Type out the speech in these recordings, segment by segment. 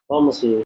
Oh, masih.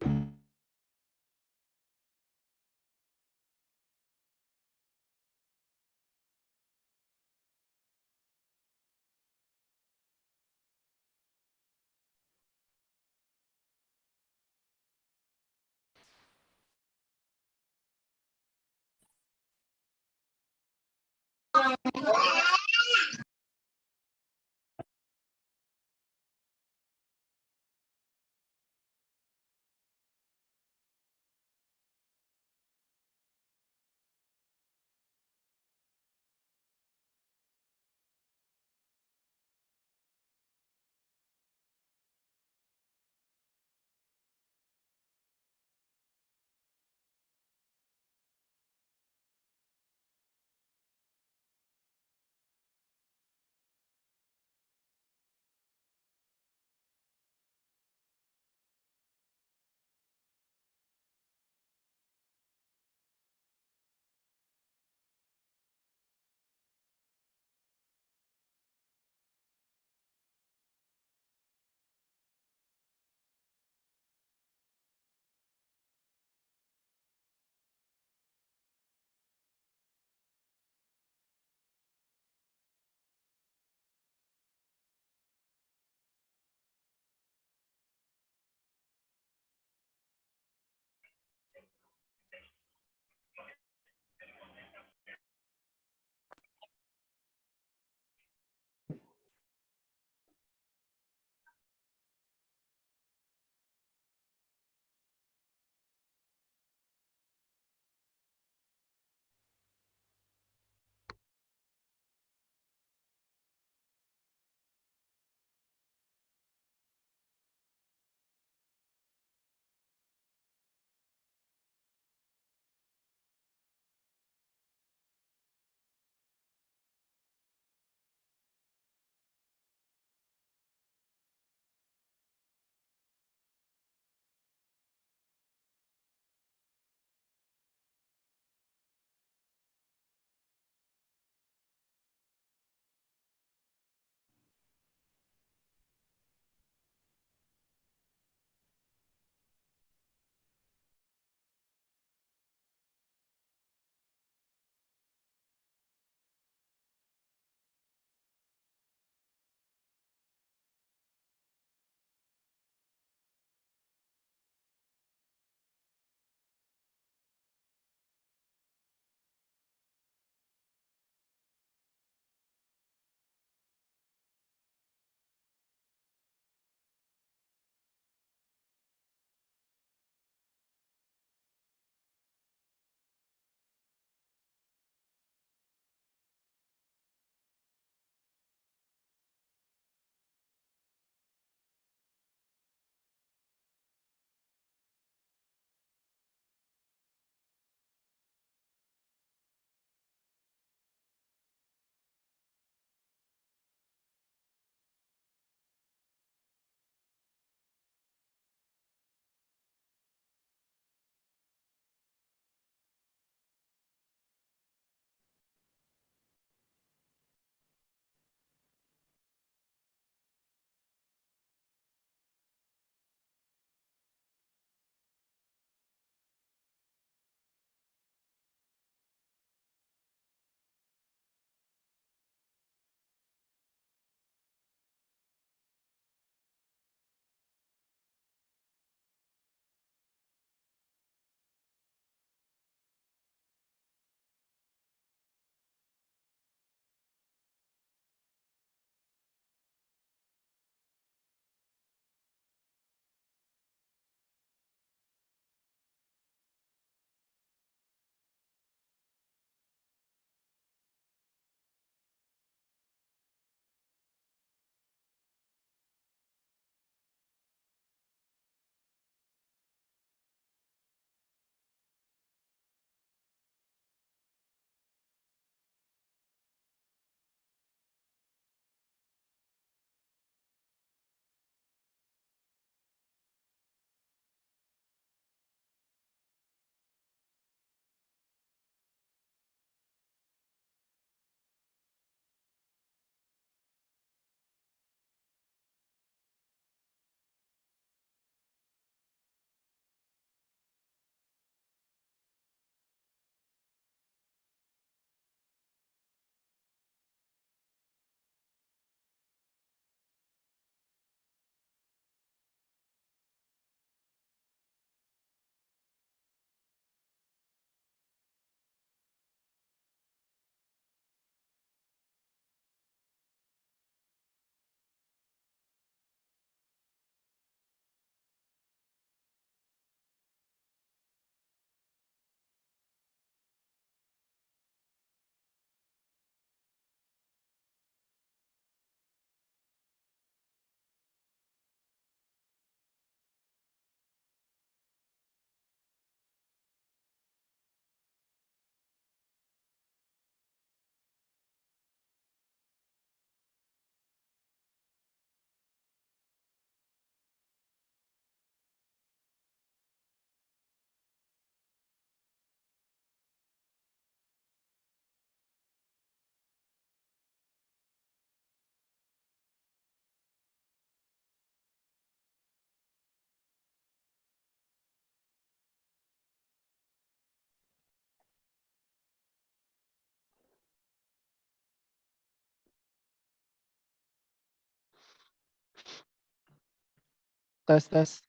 tes.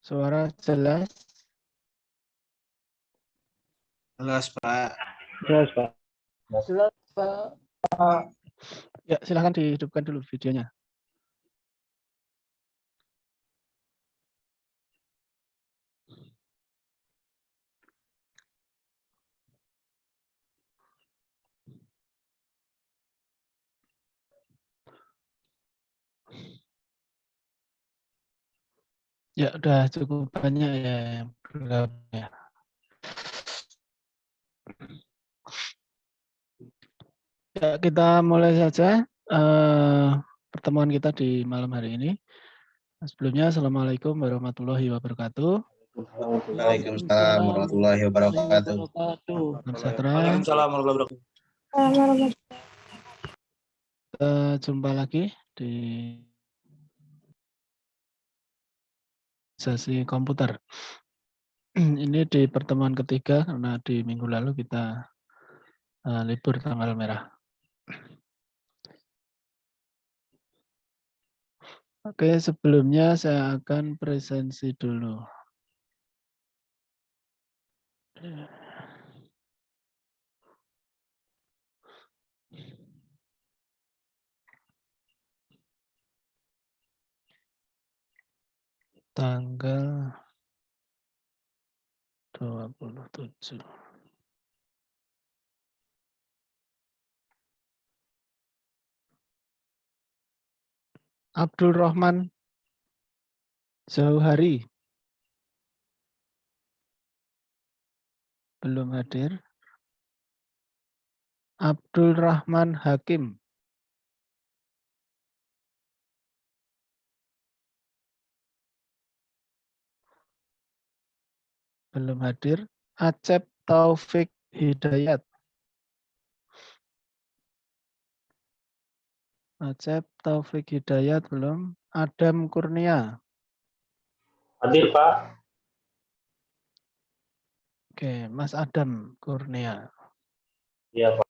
Suara jelas? Jelas, Pak. Jelas, Pak. Jelas, Pak. Ya, silahkan dihidupkan dulu videonya. Ya, udah cukup banyak ya yang bergabung ya. Ya, kita mulai saja pertemuan kita di malam hari ini. Sebelumnya, Assalamualaikum warahmatullahi wabarakatuh. Waalaikumsalam warahmatullahi wabarakatuh. Salam sejahtera. Waalaikumsalam warahmatullahi wabarakatuh. Kita jumpa lagi di sesi komputer. Ini di pertemuan ketiga karena di minggu lalu kita libur tanggal merah. Oke, sebelumnya saya akan presensi dulu. Tanggal 27. Abdul Rahman Zauhari belum hadir. Abdul Rahman Hakim belum hadir. Acep Taufik Hidayat. Acep Taufik Hidayat belum. Adam Kurnia. Hadir, Pak. Oke, Mas Adam Kurnia. Iya, Pak.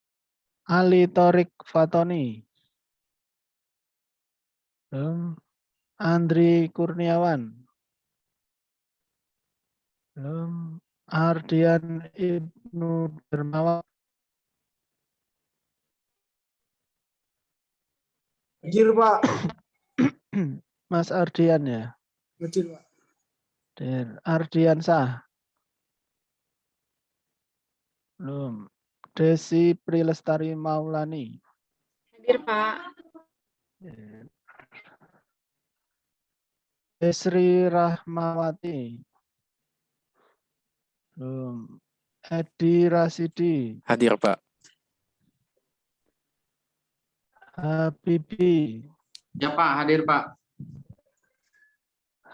Ali Torik Fatoni. Belum. Andri Kurniawan. Belum. Ardian Ibnu Dermawan. Hadir, Pak. Mas Ardian ya. Hadir, Pak. Ardian Sah. Belum. Desi Prilestari Maulani. Hadir, Pak. Desri Rahmawati. Belum. Edi Rasidi. Hadir, Pak. Habibi. Ya Pak, hadir Pak.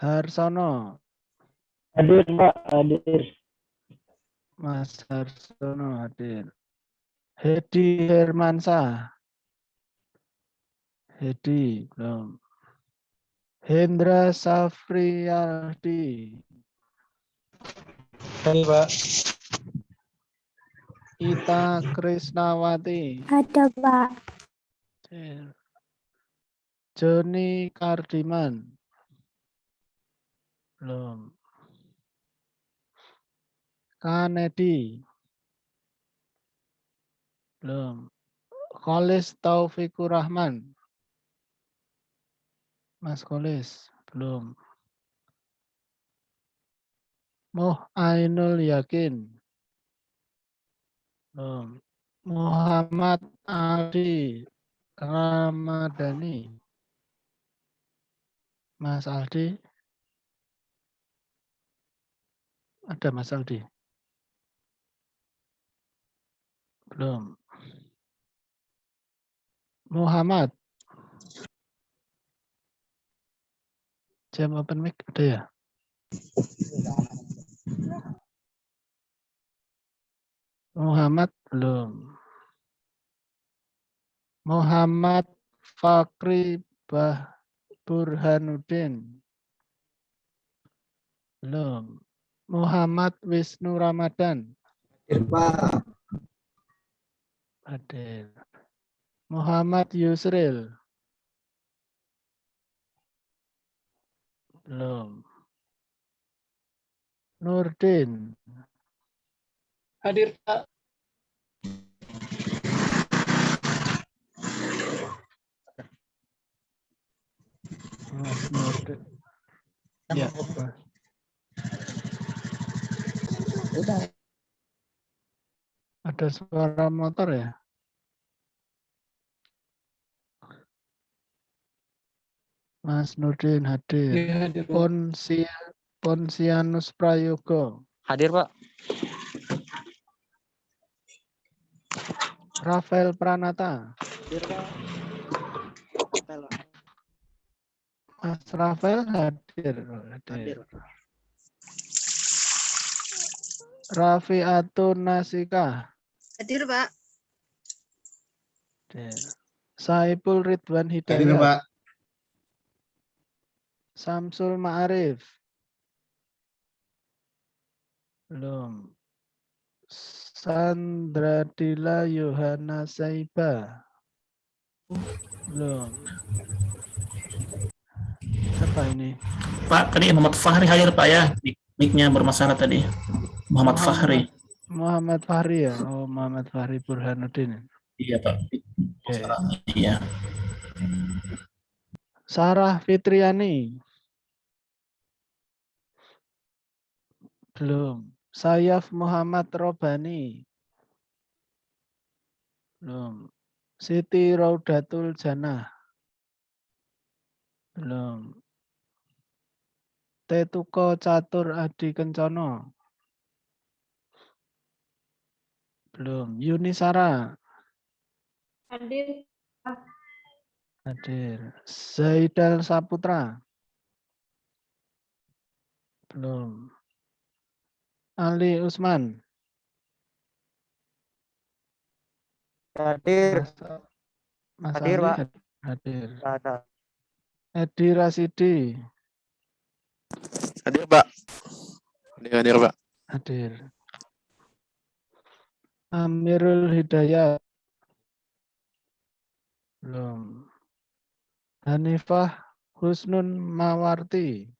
Harsono. Hadir, Pak. Hadir. Mas Harsono hadir. Hedi Hermansyah. Hedi belum. Hendra Safriyardi. Hadir, Pak. Ita Krisnawati. Ada, Pak. Joni Kardiman. Belum. Kanedi. Belum. Kholis Taufikur Rahman. Mas Kholis. Belum. Ainul Yakin. Belum. Muhammad Ali Ramadhani. Mas Aldi. Ada Mas Aldi? Belum. Muhammad. Jam open mic ada ya? Muhammad belum. Muhammad Fakri Burhanuddin. Belum. Muhammad Wisnu Ramadan. Hadir, Pak. Hadir. Muhammad Yusril. Belum. Nurdin. Hadir Pak. Mas Nurdin. Ya, Mas. Ada suara motor ya? Mas Nurdin hadir. Ya, hadir Pak. Ponsianus Prayogo. Hadir, Pak. Rafael Pranata. Hadir, Pak. Mas Rafael hadir. Hadir. Raffi Atun Nasika. Hadir, Pak. Hadir. Saipul Ridwan Hadir Hidayat. Pak. Samsul Ma'arif. Belum. Sandra Dila Yohana Saiba. Belum. Siapa ini? Pak, tadi Muhammad Fahri hadir Pak ya, mic-nya bermasalah tadi. Muhammad Fahri. Muhammad Fahri ya? Oh, Muhammad Fahri Burhanuddin. Iya Pak. Oke. Iya. Sarah Fitriani. Belum. Sayaf Muhammad Robani. Belum. Siti Raudatul Janah. Belum. Tetuko Catur Adi Kencono. Belum. Yunisara. Hadir. Hadir. Zaidal Saputra. Belum. Ali Usman. Hadir. Mas Hadir, Ali Pak. hadir. Ada. Edi Rasidi. Hadir, Pak. Hadir, Pak. Hadir. Amirul Hidayat. Belum. Hanifah Husnun Mawarti.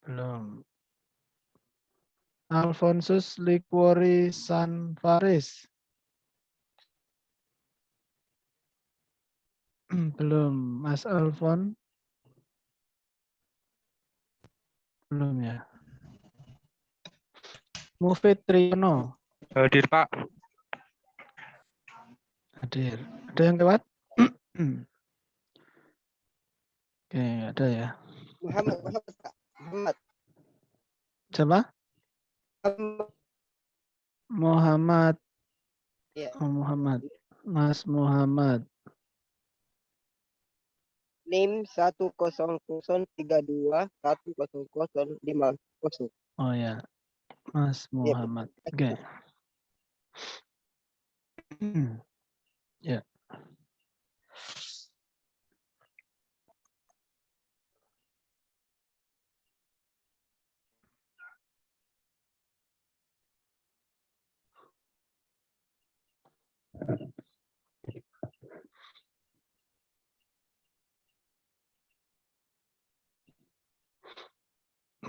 Belum. Alfonsus Liquori Sanfaris. Belum. Mas Alfon. Belum ya. Mufid Triyono. Hadir, Pak. Hadir. Ada yang lewat? Oke, ada ya. Muhammad, Pak. Muhammad. Siapa? Muhammad. Ya. Oh, Muhammad. Mas Muhammad. NIM 100321005. Oh ya. Mas Muhammad. Oke. Ya.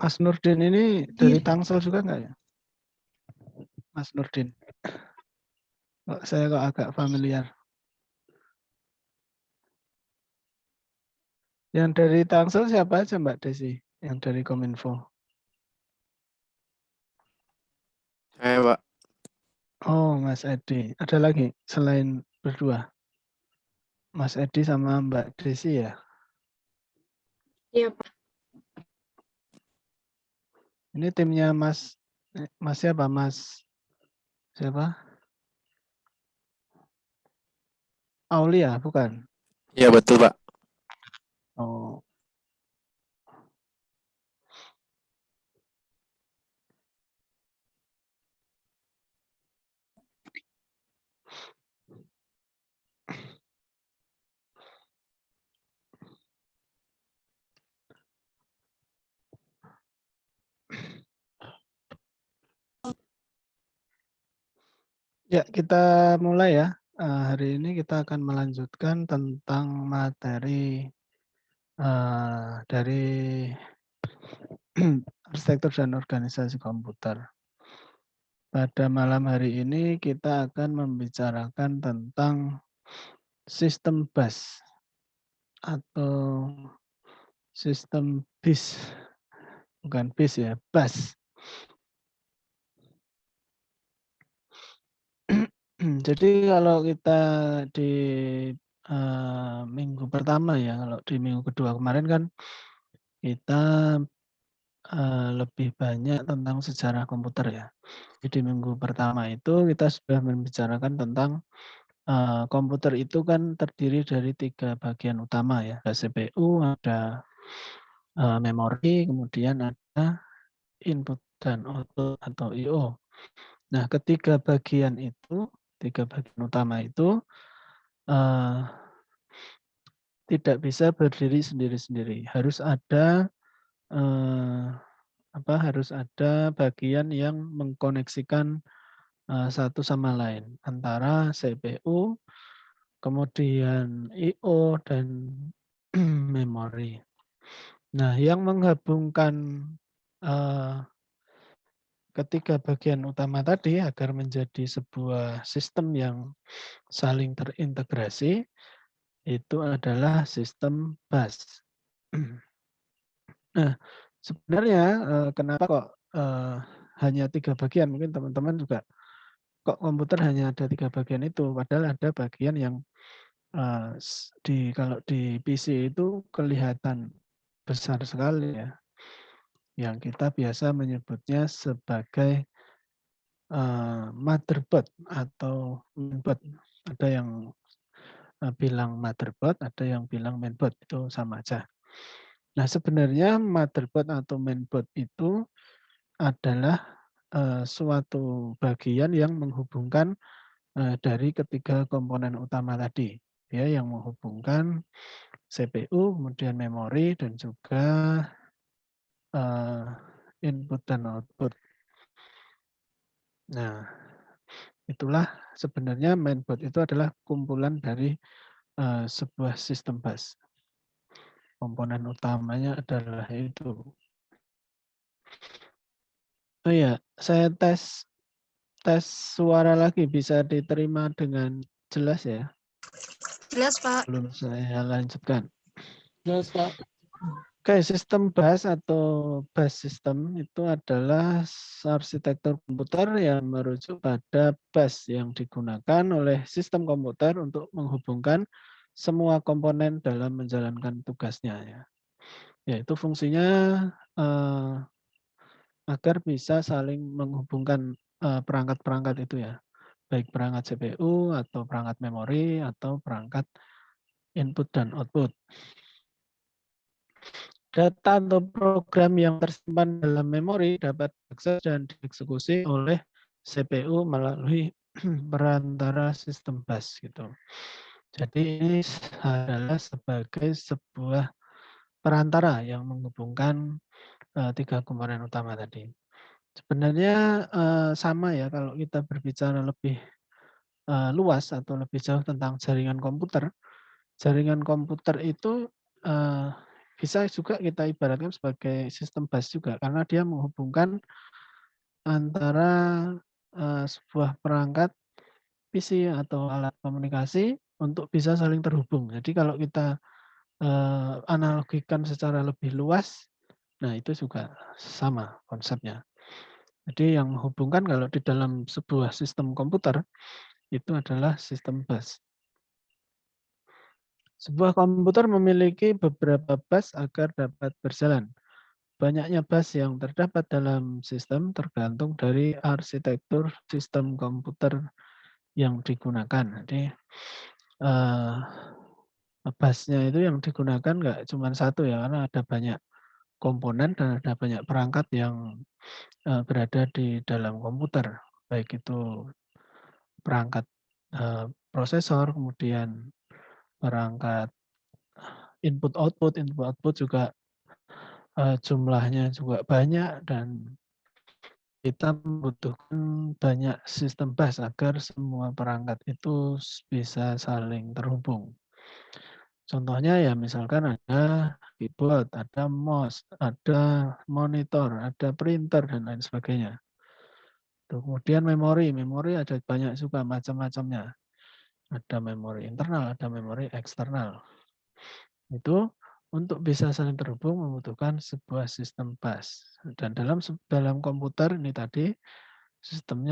Mas Nurdin ini dari Tangsel juga enggak ya? Mas Nurdin. Saya kok agak familiar. Yang dari Tangsel siapa aja Mbak Desi? Yang dari Kominfo. Saya, Pak. Oh, Mas Edi. Ada lagi selain berdua? Mas Edi sama Mbak Desi ya? Iya, Pak. Ini timnya Mas siapa? Mas siapa? Aulia, bukan? Iya, betul, Pak. Oh. Ya, kita mulai ya. hari ini kita akan melanjutkan tentang materi dari arsitektur dan organisasi komputer. Pada malam hari ini kita akan membicarakan tentang sistem bus atau sistem BIS, bukan BIS ya, bus. Jadi kalau kita di minggu pertama ya, kalau di minggu kedua kemarin kan kita lebih banyak tentang sejarah komputer ya. Jadi di minggu pertama itu kita sudah membicarakan tentang komputer itu kan terdiri dari 3 bagian utama ya. Ada CPU, ada memori, kemudian ada input dan output atau I/O. Nah, ketiga bagian utama itu tidak bisa berdiri sendiri-sendiri. Harus ada harus ada bagian yang mengkoneksikan satu sama lain antara CPU, kemudian I/O dan memori. Nah, yang menggabungkan ketiga bagian utama tadi agar menjadi sebuah sistem yang saling terintegrasi itu adalah sistem bus. Nah, sebenarnya kenapa kok hanya 3 bagian? Mungkin teman-teman juga kok komputer hanya ada 3 bagian itu, padahal ada bagian yang kalau di PC itu kelihatan besar sekali ya. Yang kita biasa menyebutnya sebagai motherboard atau mainboard. Ada yang bilang motherboard, ada yang bilang mainboard, itu sama aja. Nah, sebenarnya motherboard atau mainboard itu adalah suatu bagian yang menghubungkan dari ketiga komponen utama tadi, ya, yang menghubungkan CPU, kemudian memori, dan juga input dan output. Nah, itulah sebenarnya mainboard itu adalah kumpulan dari sebuah sistem bus. Komponen utamanya adalah itu. Oh ya, saya tes suara lagi, bisa diterima dengan jelas ya? Jelas, Pak. Belum saya lanjutkan. Jelas, Pak. Oke, sistem bus atau bus system itu adalah arsitektur komputer yang merujuk pada bus yang digunakan oleh sistem komputer untuk menghubungkan semua komponen dalam menjalankan tugasnya ya. Yaitu fungsinya agar bisa saling menghubungkan perangkat-perangkat itu ya. Baik perangkat CPU atau perangkat memori atau perangkat input dan output. Data atau program yang tersimpan dalam memori dapat diakses dan dieksekusi oleh CPU melalui perantara sistem bus gitu. Jadi ini adalah sebagai sebuah perantara yang menghubungkan 3 komponen utama tadi. Sebenarnya sama ya kalau kita berbicara lebih luas atau lebih jauh tentang jaringan komputer. Jaringan komputer itu bisa juga kita ibaratkan sebagai sistem bus juga, karena dia menghubungkan antara sebuah perangkat PC atau alat komunikasi untuk bisa saling terhubung. Jadi kalau kita analogikan secara lebih luas, nah itu juga sama konsepnya. Jadi yang menghubungkan kalau di dalam sebuah sistem komputer itu adalah sistem bus. Sebuah komputer memiliki beberapa bus agar dapat berjalan. Banyaknya bus yang terdapat dalam sistem tergantung dari arsitektur sistem komputer yang digunakan. Jadi busnya itu yang digunakan nggak cuma satu ya, karena ada banyak komponen dan ada banyak perangkat yang berada di dalam komputer. Baik itu perangkat prosesor, kemudian perangkat input output juga jumlahnya juga banyak dan kita membutuhkan banyak sistem bus agar semua perangkat itu bisa saling terhubung. Contohnya ya misalkan ada keyboard, ada mouse, ada monitor, ada printer, dan lain sebagainya. Kemudian memori ada banyak juga macam-macamnya. Ada memori internal, ada memori eksternal. Itu untuk bisa saling terhubung membutuhkan sebuah sistem bus. Dan dalam komputer ini tadi sistem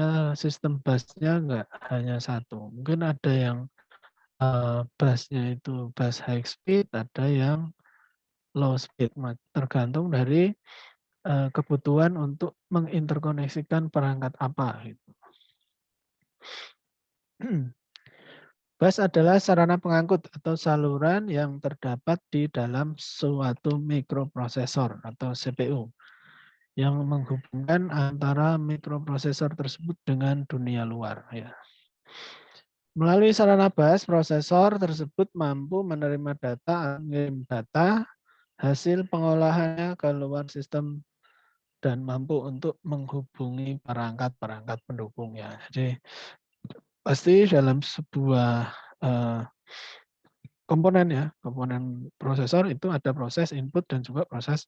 busnya enggak hanya satu. Mungkin ada yang busnya itu bus high speed, ada yang low speed, tergantung dari kebutuhan untuk menginterkoneksikan perangkat apa. Gitu. Bus adalah sarana pengangkut atau saluran yang terdapat di dalam suatu mikroprosesor atau CPU yang menghubungkan antara mikroprosesor tersebut dengan dunia luar. Ya. Melalui sarana bus, prosesor tersebut mampu menerima data, mengirim data, hasil pengolahannya ke luar sistem dan mampu untuk menghubungi perangkat-perangkat pendukungnya. Jadi pasti dalam sebuah komponen prosesor itu ada proses input dan juga proses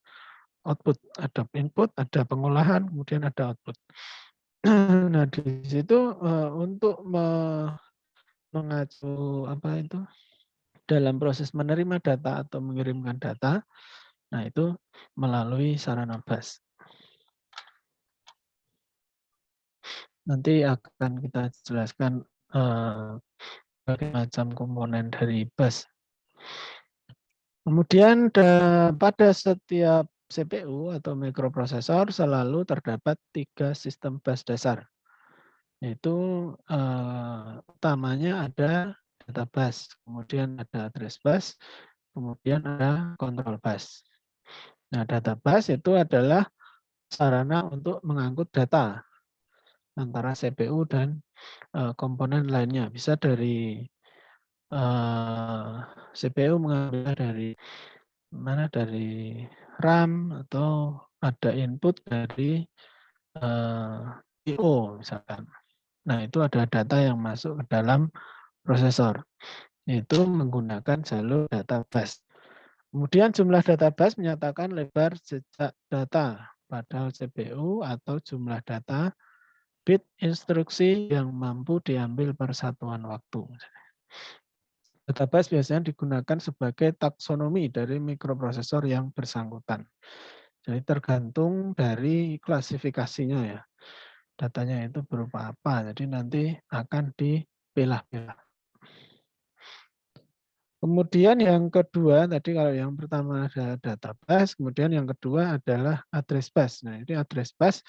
output. Ada input, ada pengolahan, kemudian ada output. Nah di situ untuk mengacu dalam proses menerima data atau mengirimkan data, nah itu melalui sarana bus. Nanti akan kita jelaskan berbagai macam komponen dari bus. Kemudian pada setiap CPU atau mikroprosesor selalu terdapat 3 sistem bus dasar. Yaitu utamanya ada data bus, kemudian ada address bus, kemudian ada control bus. Nah, data bus itu adalah sarana untuk mengangkut data antara CPU dan komponen lainnya. Bisa dari CPU mengambil dari RAM atau ada input dari I/O misalkan. Nah, itu ada data yang masuk ke dalam prosesor. Itu menggunakan jalur data bus. Kemudian jumlah data bus menyatakan lebar jejak data pada CPU atau jumlah data bit instruksi yang mampu diambil per satuan waktu. Data bus biasanya digunakan sebagai taksonomi dari mikroprosesor yang bersangkutan. Jadi tergantung dari klasifikasinya ya. Datanya itu berupa apa. Jadi nanti akan dipilah-pilah. Kemudian yang kedua, tadi kalau yang pertama ada data bus, kemudian yang kedua adalah address bus. Nah, ini address bus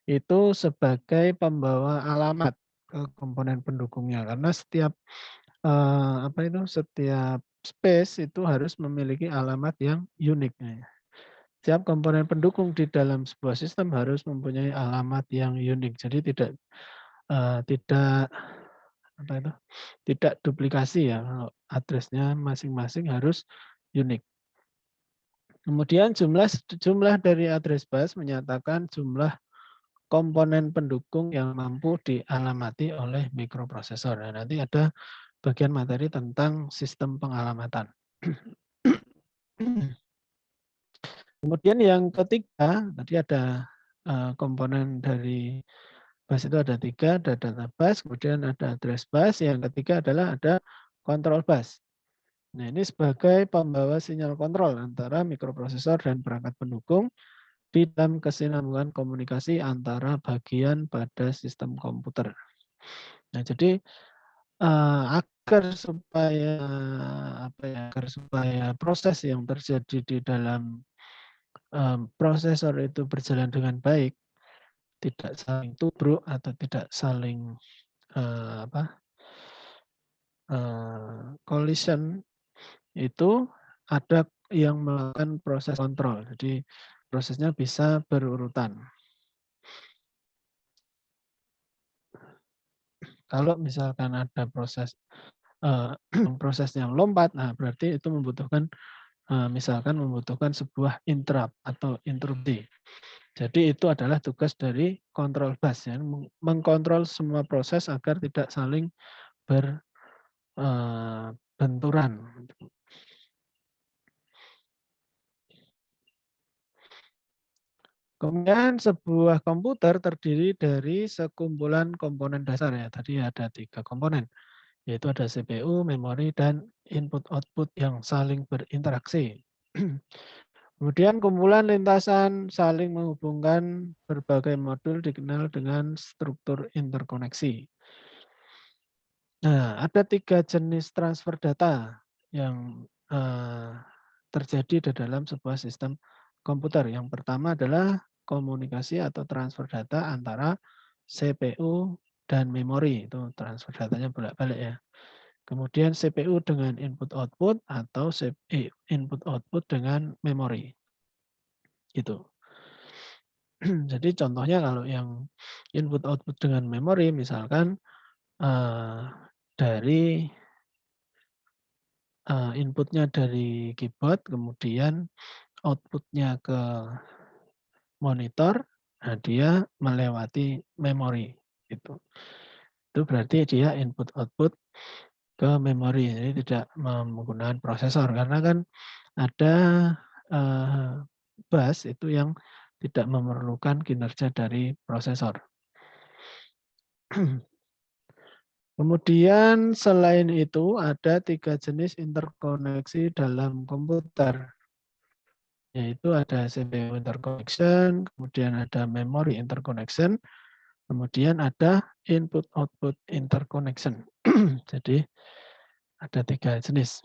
itu sebagai pembawa alamat ke komponen pendukungnya. Karena setiap setiap space itu harus memiliki alamat yang unik. Setiap komponen pendukung di dalam sebuah sistem harus mempunyai alamat yang unik. Jadi tidak duplikasi ya. Addressnya masing-masing harus unik. Kemudian jumlah dari address bus menyatakan jumlah komponen pendukung yang mampu dialamati oleh mikroprosesor. Nah, nanti ada bagian materi tentang sistem pengalamatan. Kemudian yang ketiga, tadi ada komponen dari bus itu ada 3, ada data bus, kemudian ada address bus, yang ketiga adalah ada control bus. Nah, ini sebagai pembawa sinyal kontrol antara mikroprosesor dan perangkat pendukung di dalam kesinambungan komunikasi antara bagian pada sistem komputer. Nah, jadi agar supaya proses yang terjadi di dalam prosesor itu berjalan dengan baik, tidak saling tubruk atau tidak saling collision, itu ada yang melakukan proses kontrol. Jadi prosesnya bisa berurutan. Kalau misalkan ada proses yang lompat, nah berarti itu membutuhkan misalkan membutuhkan sebuah interrupt atau interupsi. Jadi itu adalah tugas dari kontrol bus, ya, mengkontrol semua proses agar tidak saling berbenturan. Kemudian sebuah komputer terdiri dari sekumpulan komponen dasar, ya. Tadi ada 3 komponen, yaitu ada CPU, memori, dan input-output yang saling berinteraksi. Kemudian kumpulan lintasan saling menghubungkan berbagai modul dikenal dengan struktur interkoneksi. Nah, ada 3 jenis transfer data yang terjadi di dalam sebuah sistem komputer. Yang pertama adalah komunikasi atau transfer data antara CPU dan memori. Itu transfer datanya bolak-balik, ya. Kemudian CPU dengan input-output atau input-output dengan memori. Gitu. Jadi contohnya kalau yang input-output dengan memori, misalkan dari inputnya dari keyboard, kemudian outputnya ke monitor, nah dia melewati memori. Gitu. Itu berarti dia input-output ke memori, jadi tidak menggunakan prosesor. Karena kan ada bus itu yang tidak memerlukan kinerja dari prosesor. Kemudian selain itu ada 3 jenis interkoneksi dalam komputer, yaitu ada CPU interconnection, kemudian ada memory interconnection, kemudian ada input-output interconnection. Jadi ada 3 jenis.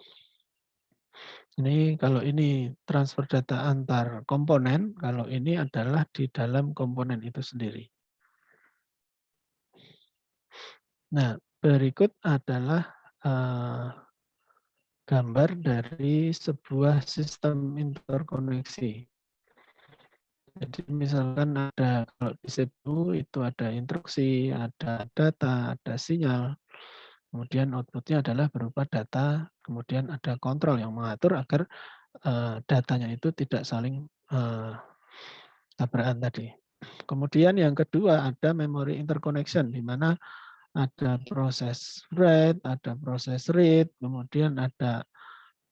Ini kalau ini transfer data antar komponen, kalau ini adalah di dalam komponen itu sendiri. Nah, berikut adalah gambar dari sebuah sistem interkoneksi. Jadi misalkan ada, kalau di CPU itu ada instruksi, ada data, ada sinyal, kemudian outputnya adalah berupa data, kemudian ada kontrol yang mengatur agar datanya itu tidak saling tabrakan tadi. Kemudian yang kedua ada memory interconnection, di mana ada proses write, ada proses read, kemudian ada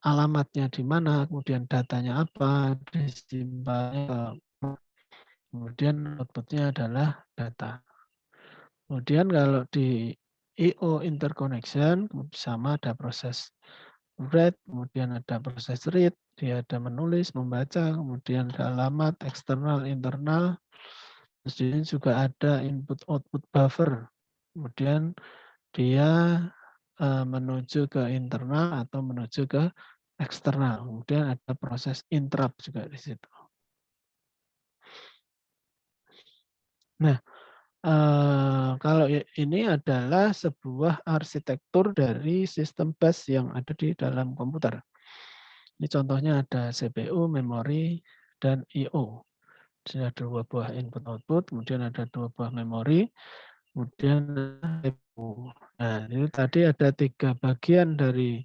alamatnya di mana, kemudian datanya apa, disimpannya, kemudian outputnya adalah data. Kemudian kalau di I/O interconnection sama ada proses write, kemudian ada proses read, dia ada menulis, membaca, kemudian ada alamat eksternal, internal, terus di sini juga ada input-output buffer. Kemudian dia menuju ke internal atau menuju ke eksternal. Kemudian ada proses interrupt juga di situ. Nah, kalau ini adalah sebuah arsitektur dari sistem bus yang ada di dalam komputer. Ini contohnya ada CPU, memori, dan I/O. Jadi ada 2 buah input-output, kemudian ada 2 buah memori, kemudian CPU. Nah, itu tadi ada 3 bagian dari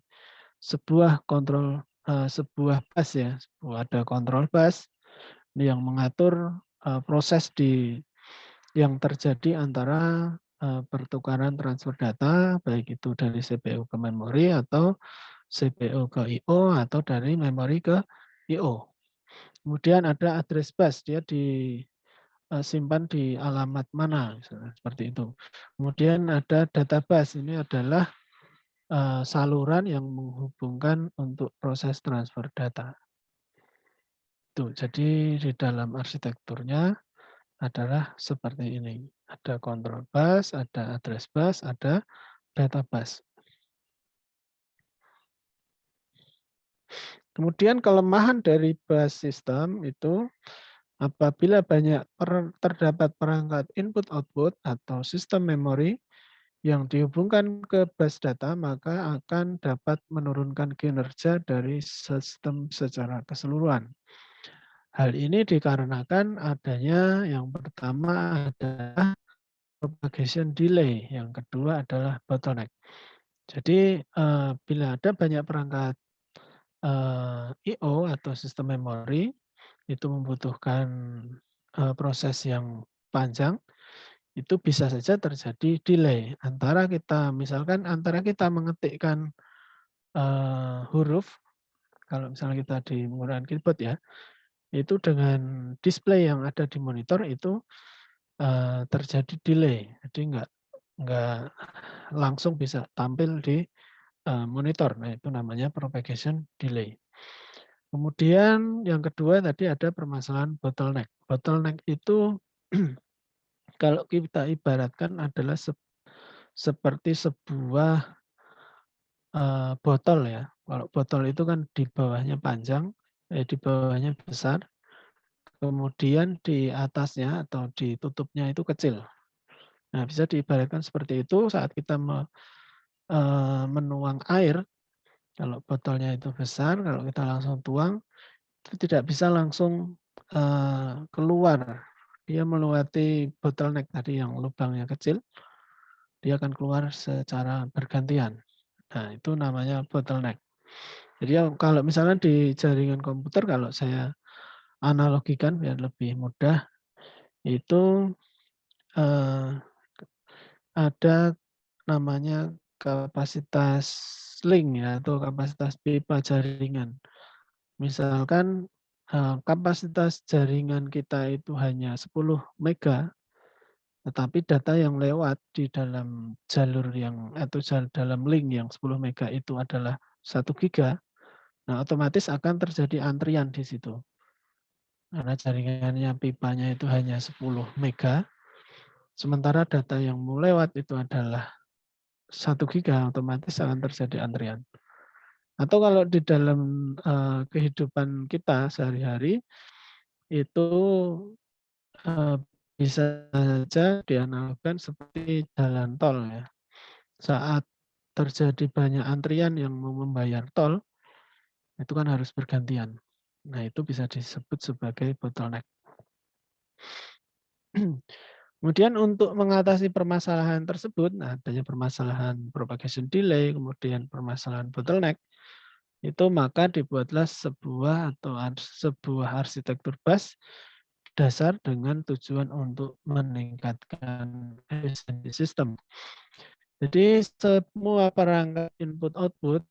sebuah kontrol, sebuah bus, ya. Ada kontrol bus yang mengatur proses yang terjadi antara pertukaran transfer data, baik itu dari CPU ke memori atau CPU ke I/O atau dari memori ke I/O. Kemudian ada address bus, dia disimpan di alamat mana, seperti itu. Kemudian ada data bus, ini adalah saluran yang menghubungkan untuk proses transfer data. Tuh, jadi di dalam arsitekturnya adalah seperti ini. Ada control bus, ada address bus, ada data bus. Kemudian kelemahan dari bus system itu apabila terdapat perangkat input-output atau sistem memori yang dihubungkan ke bus data, maka akan dapat menurunkan kinerja dari sistem secara keseluruhan. Hal ini dikarenakan adanya yang pertama adalah propagation delay, yang kedua adalah bottleneck. Jadi bila ada banyak perangkat I/O atau sistem memori, itu membutuhkan proses yang panjang, itu bisa saja terjadi delay antara kita mengetikkan huruf, kalau misalnya kita di menggunakan keyboard ya, itu dengan display yang ada di monitor itu terjadi delay, jadi nggak langsung bisa tampil di monitor. Nah, itu namanya propagation delay. Kemudian yang kedua tadi ada permasalahan bottleneck. Bottleneck itu kalau kita ibaratkan adalah seperti sebuah botol ya. Kalau botol itu kan di bawahnya panjang, di bawahnya besar, kemudian di atasnya atau ditutupnya itu kecil. Nah, bisa diibaratkan seperti itu saat kita menuang air. Kalau botolnya itu besar, kalau kita langsung tuang, itu tidak bisa langsung keluar. Dia melewati bottleneck tadi yang lubangnya kecil, dia akan keluar secara bergantian. Nah, itu namanya bottleneck. Jadi kalau misalnya di jaringan komputer, kalau saya analogikan biar lebih mudah, itu ada namanya kapasitas link ya, atau kapasitas pipa jaringan. Misalkan kapasitas jaringan kita itu hanya 10 mega, tetapi data yang lewat di dalam jalur dalam link yang 10 mega itu adalah 1 giga, nah otomatis akan terjadi antrian di situ. Karena jaringannya pipanya itu hanya 10 mega, sementara data yang mau lewat itu adalah 1 giga, otomatis akan terjadi antrian. Atau kalau di dalam kehidupan kita sehari-hari, itu bisa saja dianalogkan seperti jalan tol ya. Saat terjadi banyak antrian yang mau membayar tol, itu kan harus bergantian. Nah, itu bisa disebut sebagai bottleneck. Kemudian untuk mengatasi permasalahan tersebut, nah adanya permasalahan propagation delay, kemudian permasalahan bottleneck, itu maka dibuatlah sebuah arsitektur bus dasar dengan tujuan untuk meningkatkan efisiensi sistem. Jadi semua perangkat input-output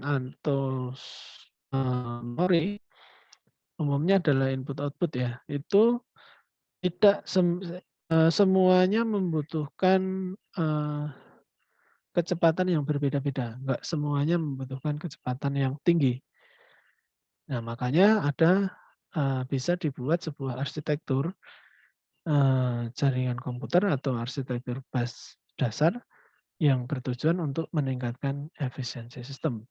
atau memori umumnya adalah input-output ya, itu tidak semuanya membutuhkan kecepatan yang berbeda-beda. Enggak semuanya membutuhkan kecepatan yang tinggi. Nah, makanya bisa dibuat sebuah arsitektur jaringan komputer atau arsitektur bus dasar yang bertujuan untuk meningkatkan efisiensi sistem.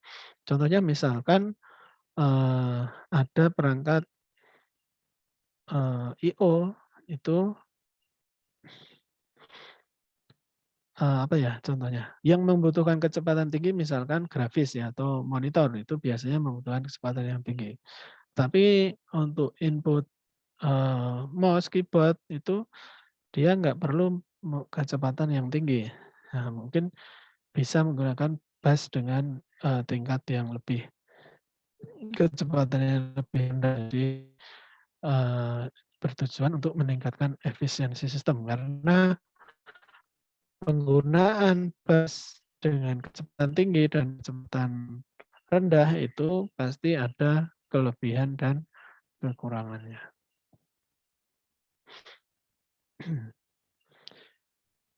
Contohnya misalkan ada perangkat I/O itu apa ya contohnya, yang membutuhkan kecepatan tinggi misalkan grafis ya atau monitor, itu biasanya membutuhkan kecepatan yang tinggi. Tapi untuk input mouse, keyboard itu dia nggak perlu kecepatan yang tinggi. Nah, mungkin bisa menggunakan bus dengan tingkat yang lebih kecepatannya lebih rendah. Jadi bertujuan untuk meningkatkan efisiensi sistem karena penggunaan bus dengan kecepatan tinggi dan kecepatan rendah itu pasti ada kelebihan dan kekurangannya.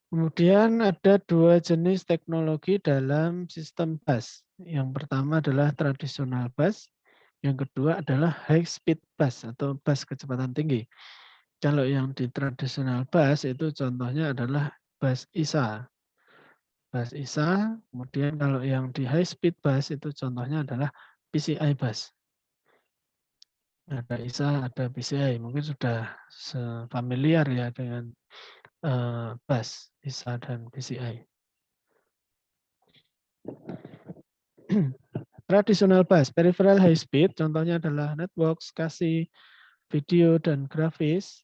Kemudian ada 2 jenis teknologi dalam sistem bus. Yang pertama adalah tradisional bus, yang kedua adalah high speed bus atau bus kecepatan tinggi. Kalau yang di tradisional bus itu contohnya adalah bus ISA. Bus ISA, kemudian kalau yang di high speed bus itu contohnya adalah PCI bus. Ada ISA, ada PCI. Mungkin sudah familiar ya dengan bus ISA dan PCI. Tradisional bus, peripheral high speed, contohnya adalah network, SCSI, video, dan grafis.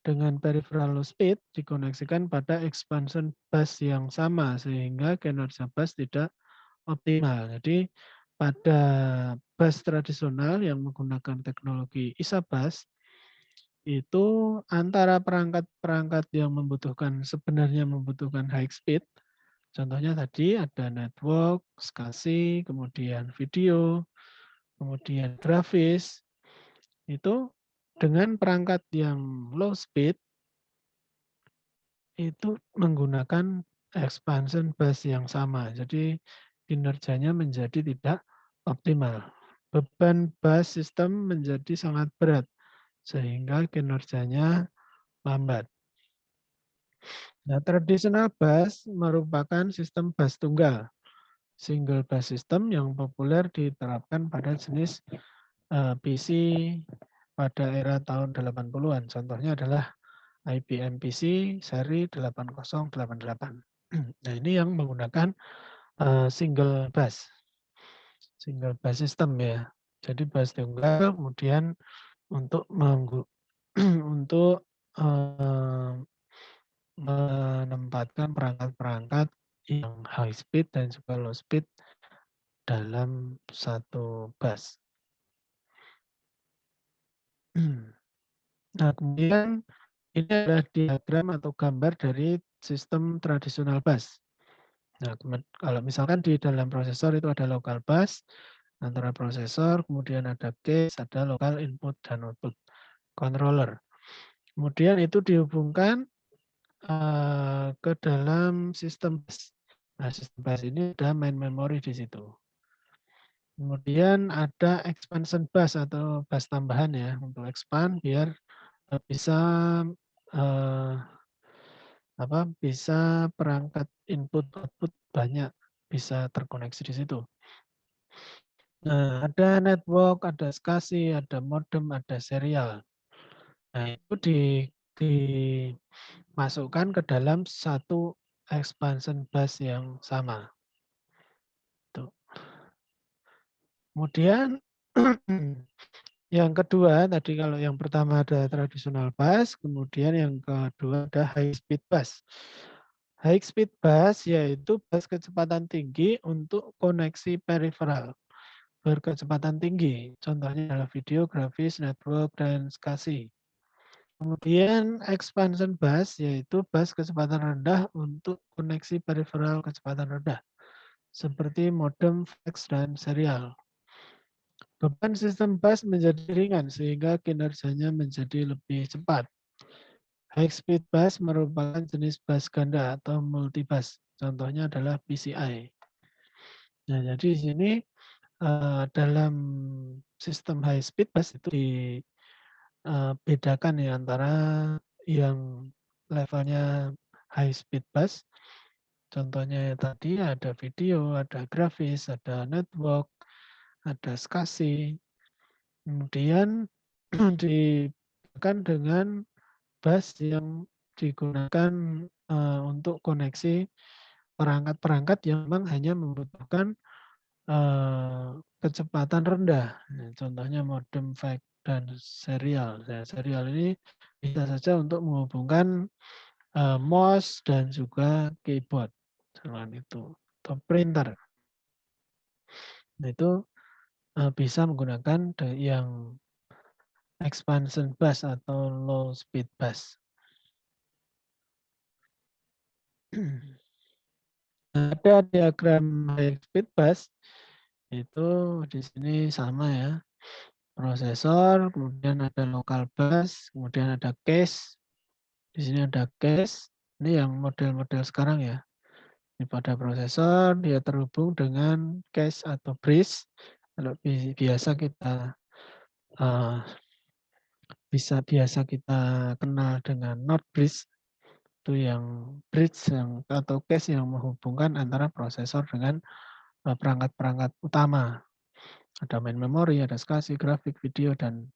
Dengan peripheral low speed dikoneksikan pada expansion bus yang sama sehingga kinerja bus tidak optimal. Jadi pada bus tradisional yang menggunakan teknologi ISA bus itu antara perangkat-perangkat yang sebenarnya membutuhkan high speed. Contohnya tadi ada network, SCSI, kemudian video, kemudian grafis. Itu dengan perangkat yang low speed itu menggunakan expansion bus yang sama. Jadi kinerjanya menjadi tidak optimal. Beban bus sistem menjadi sangat berat sehingga kinerjanya lambat. Nah, traditional bus merupakan sistem bus tunggal, single bus system yang populer diterapkan pada jenis PC pada era tahun 80-an. Contohnya adalah IBM PC seri 8088. Nah, ini yang menggunakan single bus system ya. Jadi bus tunggal kemudian untuk untuk menempatkan perangkat-perangkat yang high speed dan juga low speed dalam satu bus. Nah, kemudian ini adalah diagram atau gambar dari sistem tradisional bus. Nah, kalau misalkan di dalam prosesor itu ada local bus antara prosesor, kemudian ada case, ada local input dan output controller. Kemudian itu dihubungkan ke dalam sistem bus. Nah, sistem bus ini ada main memory di situ. Kemudian ada expansion bus atau bus tambahan ya untuk expand biar bisa bisa perangkat input output banyak bisa terkoneksi di situ. Nah, ada network, ada SCSI, ada modem, ada serial. Nah, itu dimasukkan ke dalam satu expansion bus yang sama. Tuh. Kemudian yang kedua, tadi kalau yang pertama ada traditional bus, kemudian yang kedua ada high speed bus. High speed bus yaitu bus kecepatan tinggi untuk koneksi peripheral berkecepatan tinggi. Contohnya adalah video, grafis, network, dan SCSI. Kemudian expansion bus yaitu bus kecepatan rendah untuk koneksi peripheral kecepatan rendah seperti modem, fax, dan serial. Beban sistem bus menjadi ringan sehingga kinerjanya menjadi lebih cepat. High speed bus merupakan jenis bus ganda atau multibus. Contohnya adalah PCI. Nah, jadi di sini dalam sistem high speed bus itu dibedakan ya antara yang levelnya high speed bus. Contohnya tadi ada video, ada grafis, ada network, ada SCSI. Kemudian dibedakan dengan bus yang digunakan untuk koneksi perangkat-perangkat yang memang hanya membutuhkan kecepatan rendah. Contohnya modem, fax, dan serial. Nah, serial ini bisa saja untuk menghubungkan mouse dan juga keyboard. Selain itu, atau printer. Nah, itu bisa menggunakan yang expansion bus atau low speed bus. Ada diagram high speed bus itu di sini sama ya. Prosesor, kemudian ada local bus, kemudian ada cache. Di sini ada cache. Ini yang model-model sekarang ya. Ini pada prosesor dia terhubung dengan cache atau bridge. Kalau biasa kita kenal dengan NOT bridge. Itu yang bridge atau cache yang menghubungkan antara prosesor dengan perangkat-perangkat utama. Ada main memory, ada SCSI, grafik, video, dan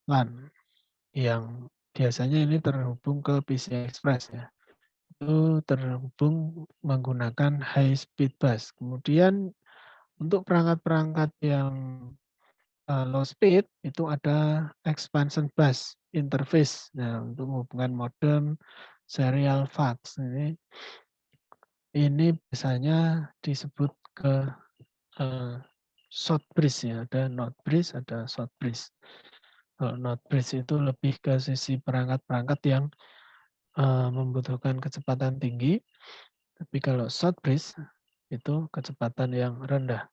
LAN. Yang biasanya ini terhubung ke PCI Express ya. Itu terhubung menggunakan high speed bus. Kemudian untuk perangkat-perangkat yang low speed itu ada expansion bus interface. Nah, untuk menghubungkan modem, serial, fax. Ini biasanya disebut ke short bridge ya, ada not bridge, ada short bridge. Kalau not bridge itu lebih ke sisi perangkat-perangkat yang membutuhkan kecepatan tinggi, tapi kalau short bridge itu kecepatan yang rendah.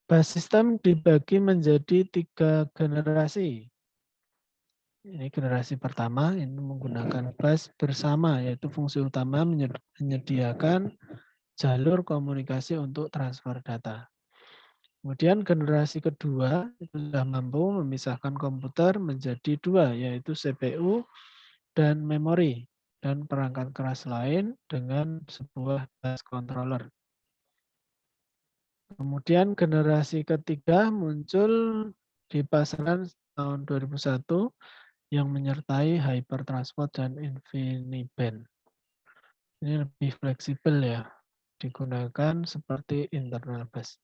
Bus system dibagi menjadi 3 generasi. Ini generasi pertama, ini menggunakan bus bersama, yaitu fungsi utama menyediakan jalur komunikasi untuk transfer data. Kemudian generasi kedua itu sudah mampu memisahkan komputer menjadi 2, yaitu CPU dan memori, dan perangkat keras lain dengan sebuah bus controller. Kemudian generasi ketiga muncul di pasaran tahun 2001 yang menyertai Hypertransport dan InfiniBand. Ini lebih fleksibel ya, digunakan seperti internal bus.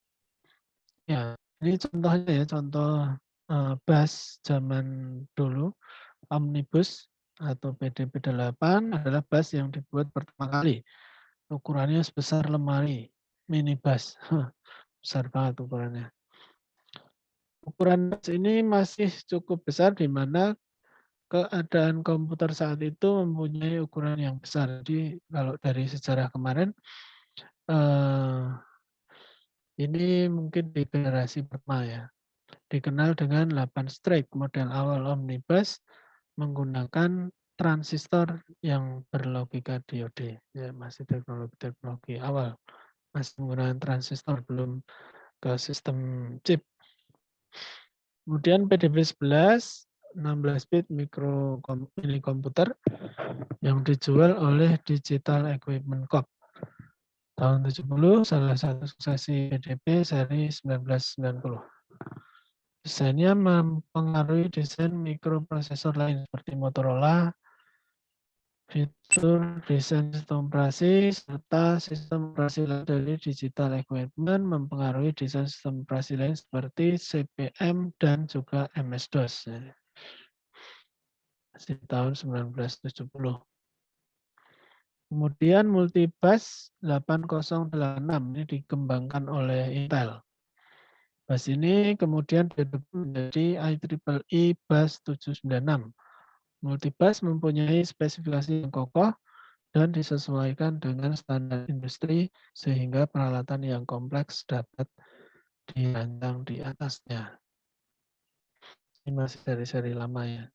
Ya, ini contohnya ya, contoh bus zaman dulu, Omnibus atau PDP-8 adalah bus yang dibuat pertama kali. Ukurannya sebesar lemari, minibus. Besar banget ukurannya. Ukuran bus ini masih cukup besar di mana keadaan komputer saat itu mempunyai ukuran yang besar. Jadi kalau dari sejarah kemarin, ini mungkin di generasi pertama ya. Dikenal dengan 8 strike, model awal Omnibus menggunakan transistor yang berlogika diode. Ya, masih teknologi awal. Masih menggunakan transistor, belum ke sistem chip. Kemudian PDP-11, 16 bit mini komputer yang dijual oleh Digital Equipment Corp. Tahun 70, salah satu suksesi PDP seri 1990. Desainnya mempengaruhi desain mikroprosesor lain seperti Motorola, fitur desain sistem operasi, serta sistem operasi lain dari Digital Equipment mempengaruhi desain sistem operasi lain seperti CP/M dan juga MS-DOS. Di tahun 1970. Kemudian multibus 8086 ini dikembangkan oleh Intel. Bus ini kemudian didevelop menjadi IEEE Bus 796. Multibus mempunyai spesifikasi yang kokoh dan disesuaikan dengan standar industri sehingga peralatan yang kompleks dapat dirancang di atasnya. Ini masih dari seri lama ya.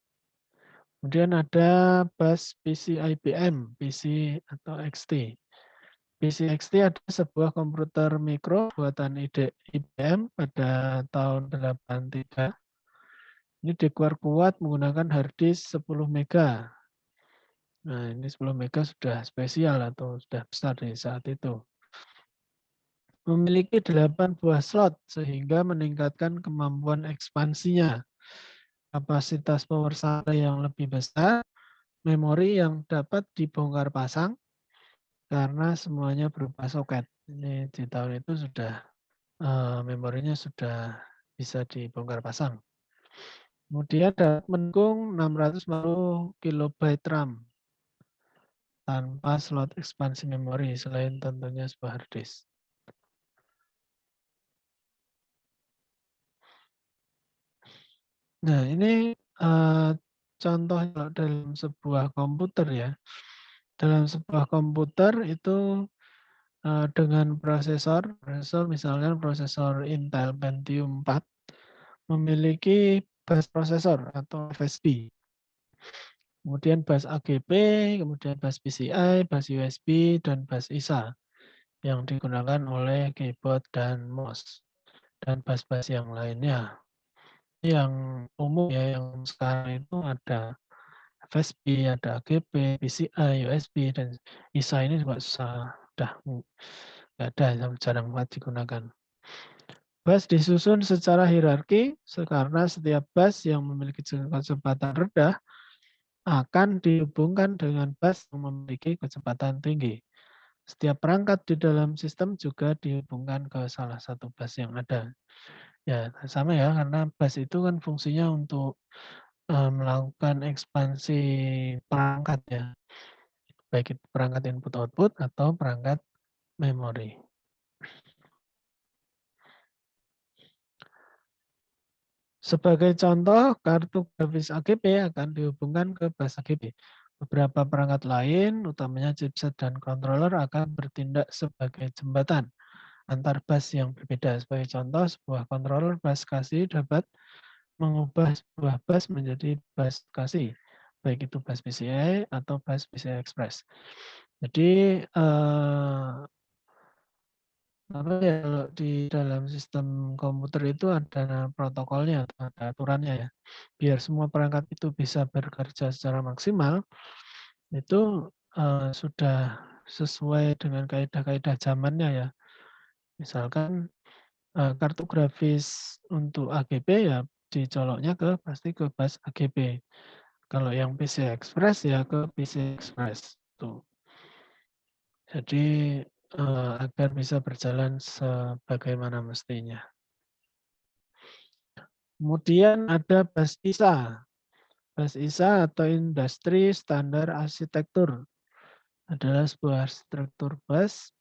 Kemudian ada bus PC IBM, PC atau XT. PC XT adalah sebuah komputer mikro buatan IBM pada tahun 83. Ini diperkuat menggunakan hard disk 10 mega. Nah, ini 10 mega sudah spesial atau sudah besar di saat itu. Memiliki 8 buah slot sehingga meningkatkan kemampuan ekspansinya. Kapasitas power supply yang lebih besar, memori yang dapat dibongkar pasang karena semuanya berupa soket. Ini di tahun itu sudah memorinya sudah bisa dibongkar pasang. Kemudian dapat mendukung 650 KB RAM tanpa slot ekspansi memori selain tentunya sebuah hard disk. Nah, ini contoh kalau dalam sebuah komputer ya. Dalam sebuah komputer itu dengan prosesor misalnya prosesor Intel Pentium 4 memiliki bus prosesor atau FSB. Kemudian bus AGP, kemudian bus PCI, bus USB, dan bus ISA yang digunakan oleh keyboard dan mouse. Dan bus-bus yang lainnya. Yang umum ya, yang sekarang itu ada FSB, ada AGP, PCI, USB, dan ISA ini juga sudah nggak ada, jarang banget digunakan. Bus disusun secara hierarki karena setiap bus yang memiliki kecepatan rendah akan dihubungkan dengan bus yang memiliki kecepatan tinggi. Setiap perangkat di dalam sistem juga dihubungkan ke salah satu bus yang ada. Ya, sama ya, karena bus itu kan fungsinya untuk melakukan ekspansi perangkat ya. Baik itu perangkat input-output atau perangkat memori. Sebagai contoh, kartu grafis AGP akan dihubungkan ke bus AGP. Beberapa perangkat lain, utamanya chipset dan controller, akan bertindak sebagai jembatan antar bus yang berbeda. Sebagai contoh, sebuah controller bus kasih dapat mengubah sebuah bus menjadi bus kasih, baik itu bus PCI atau bus PCI Express. Jadi apa ya, kalau di dalam sistem komputer itu ada protokolnya, ada aturannya ya. Biar semua perangkat itu bisa bekerja secara maksimal, itu sudah sesuai dengan kaidah-kaidah zamannya ya. Misalkan kartu grafis untuk AGP ya dicoloknya pasti ke bus AGP. Kalau yang PC Express ya ke PC Express. Tuh. Jadi agar bisa berjalan sebagaimana mestinya. Kemudian ada bus ISA. Bus ISA atau Industri Standar Arsitektur adalah sebuah arsitektur bus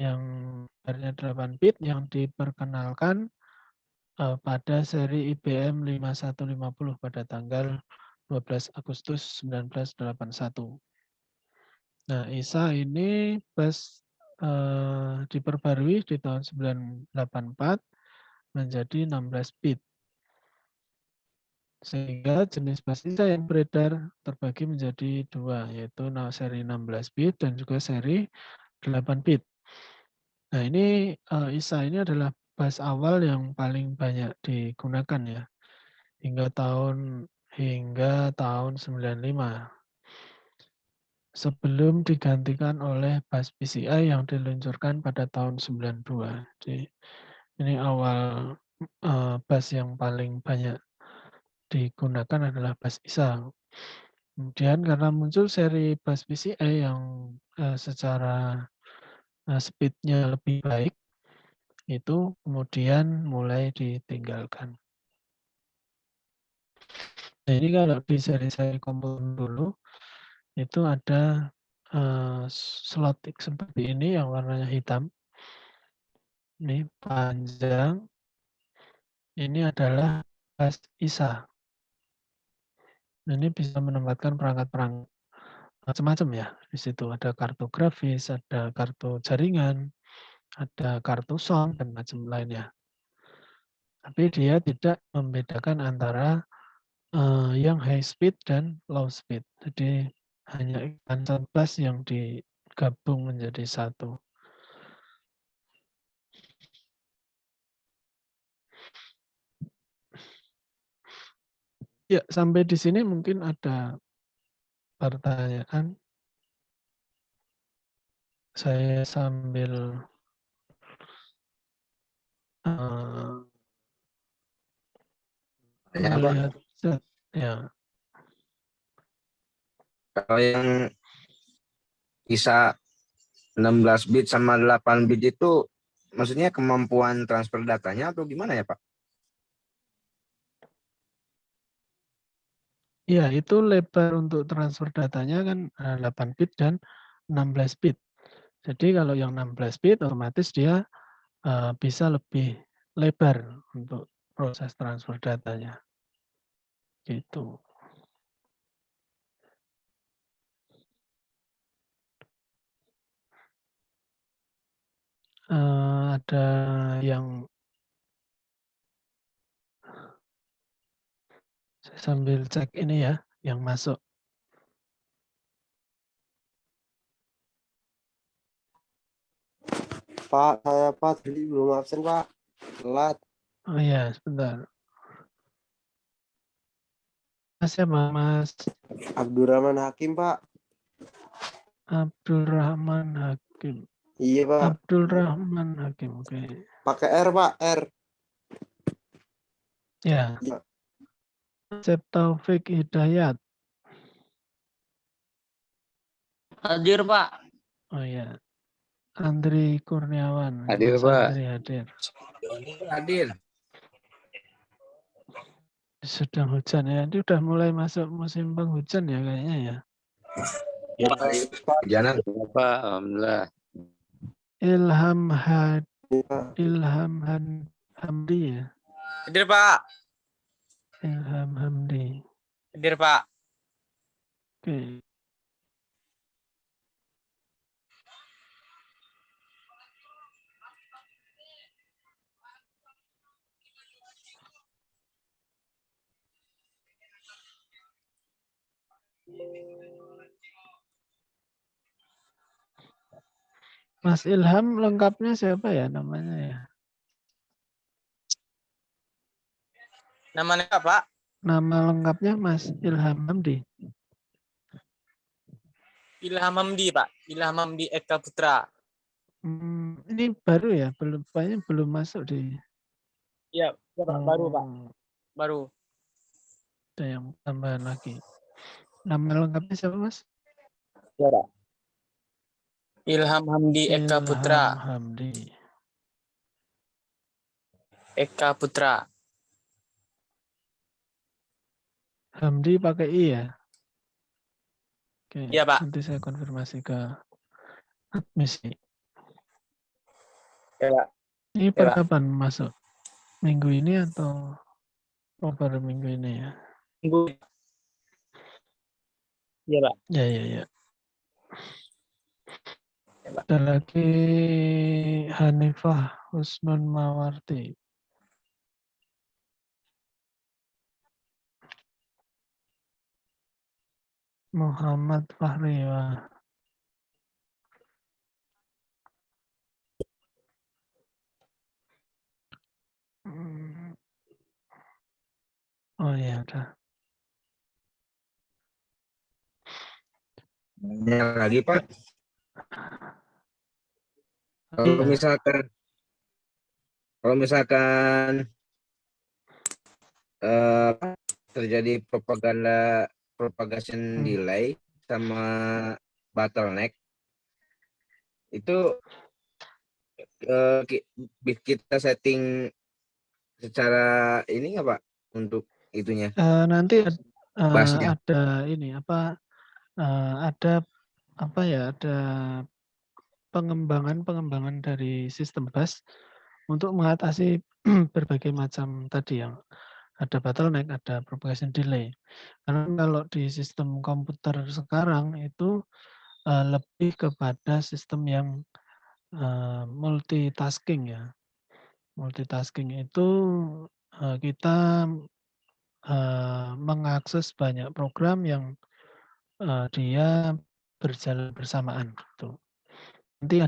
yang nomornya 8 bit yang diperkenalkan pada seri IBM 5150 pada tanggal 12 Agustus 1981. Nah, ISA ini bus diperbarui di tahun 1984 menjadi 16 bit. Sehingga jenis bus ISA yang beredar terbagi menjadi dua, yaitu seri 16 bit dan juga seri 8 bit. Nah, ini ISA ini adalah bus awal yang paling banyak digunakan ya, hingga tahun 95. Sebelum digantikan oleh bus PCI yang diluncurkan pada tahun 92. Jadi ini awal bus yang paling banyak digunakan adalah bus ISA. Kemudian karena muncul seri bus PCI yang secara speed-nya lebih baik, itu kemudian mulai ditinggalkan. Nah, ini kalau di seri-seri komputer dulu, itu ada slot seperti ini yang warnanya hitam. Ini panjang. Ini adalah bus ISA. Ini bisa menempatkan perangkat-perangkat macam-macam ya. Di situ ada kartu grafis, ada kartu jaringan, ada kartu sound, dan macam lainnya. Tapi dia tidak membedakan antara yang high speed dan low speed. Jadi hanya iklan bus yang digabung menjadi satu. Ya, sampai di sini mungkin ada pertanyaan. Saya sambil melihat chat. Ya. Kalau yang bisa 16 bit sama 8 bit itu maksudnya kemampuan transfer datanya atau gimana ya, Pak? Ya, itu lebar untuk transfer datanya kan 8 bit dan 16 bit. Jadi kalau yang 16 bit otomatis dia bisa lebih lebar untuk proses transfer datanya. Gitu. Ada yang saya sambil cek ini ya, yang masuk. Pak, saya Pak tadi belum absen Pak, telat. Oh iya, sebentar. Mas siapa, Mas? Abdurrahman Hakim Pak. Abdurrahman Hakim. Iya Pak. Abdurrahman Hakim, oke. Pakai R Pak, R. Ya. Cep Taufik Hidayat. Hadir Pak. Oh iya. Andri Kurniawan. Hadir, Mas Pak. Andri hadir. Hadir. Sedang hujan ya. Ini udah mulai masuk musim penghujan ya kayaknya ya. Ya, Pak. Jalan. Pak, alhamdulillah. Ilham Hamdi ya. Hadir, Pak. Ilham Hamdi. Hadir, Pak. Oke. Mas Ilham lengkapnya siapa ya namanya ya? Namanya apa, Pak? Nama lengkapnya Mas Ilham Hamdi. Ilham Hamdi, Pak. Ilham Hamdi Eka Putra. Ini baru ya, kayaknya belum masuk di. Iya, Pak. Baru, Pak. Baru. Ada yang tambahan lagi. Nama lengkapnya siapa Mas? Ya, Pak. Ilham Hamdi Eka Putra. Ilham Hamdi. Eka Putra. Hamdi pakai I ya? Oke, Iya, Pak. nanti saya konfirmasi ke admisi. Ya, Pak. Ini Ya, Pak. kapan masuk? Minggu ini atau baru minggu ini ya? Minggu. Iya, Pak. Ya. Ya, Pak. Ada lagi Hanifah Husnun Mawarti. Muhammad Fahri. Oh ya udah. Banyak lagi Pak. Kalau Iya. misalkan terjadi propagation delay sama bottleneck itu kita setting secara ini nggak Pak untuk itunya? Nanti Busnya. ada ini apa? Ada apa ya? Ada pengembangan dari sistem bus untuk mengatasi berbagai macam tadi yang ada bottleneck, ada propagation delay. Karena kalau di sistem komputer sekarang itu lebih kepada sistem yang multitasking ya. Multitasking itu kita mengakses banyak program yang dia berjalan bersamaan gitu. Nanti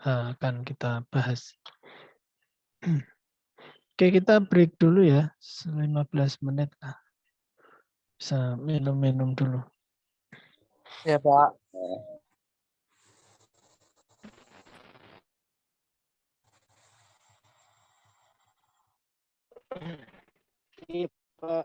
akan kita bahas. Oke, kita break dulu ya, 15 menit lah. Bisa minum-minum dulu. Ya, Pak. Iya, Pak.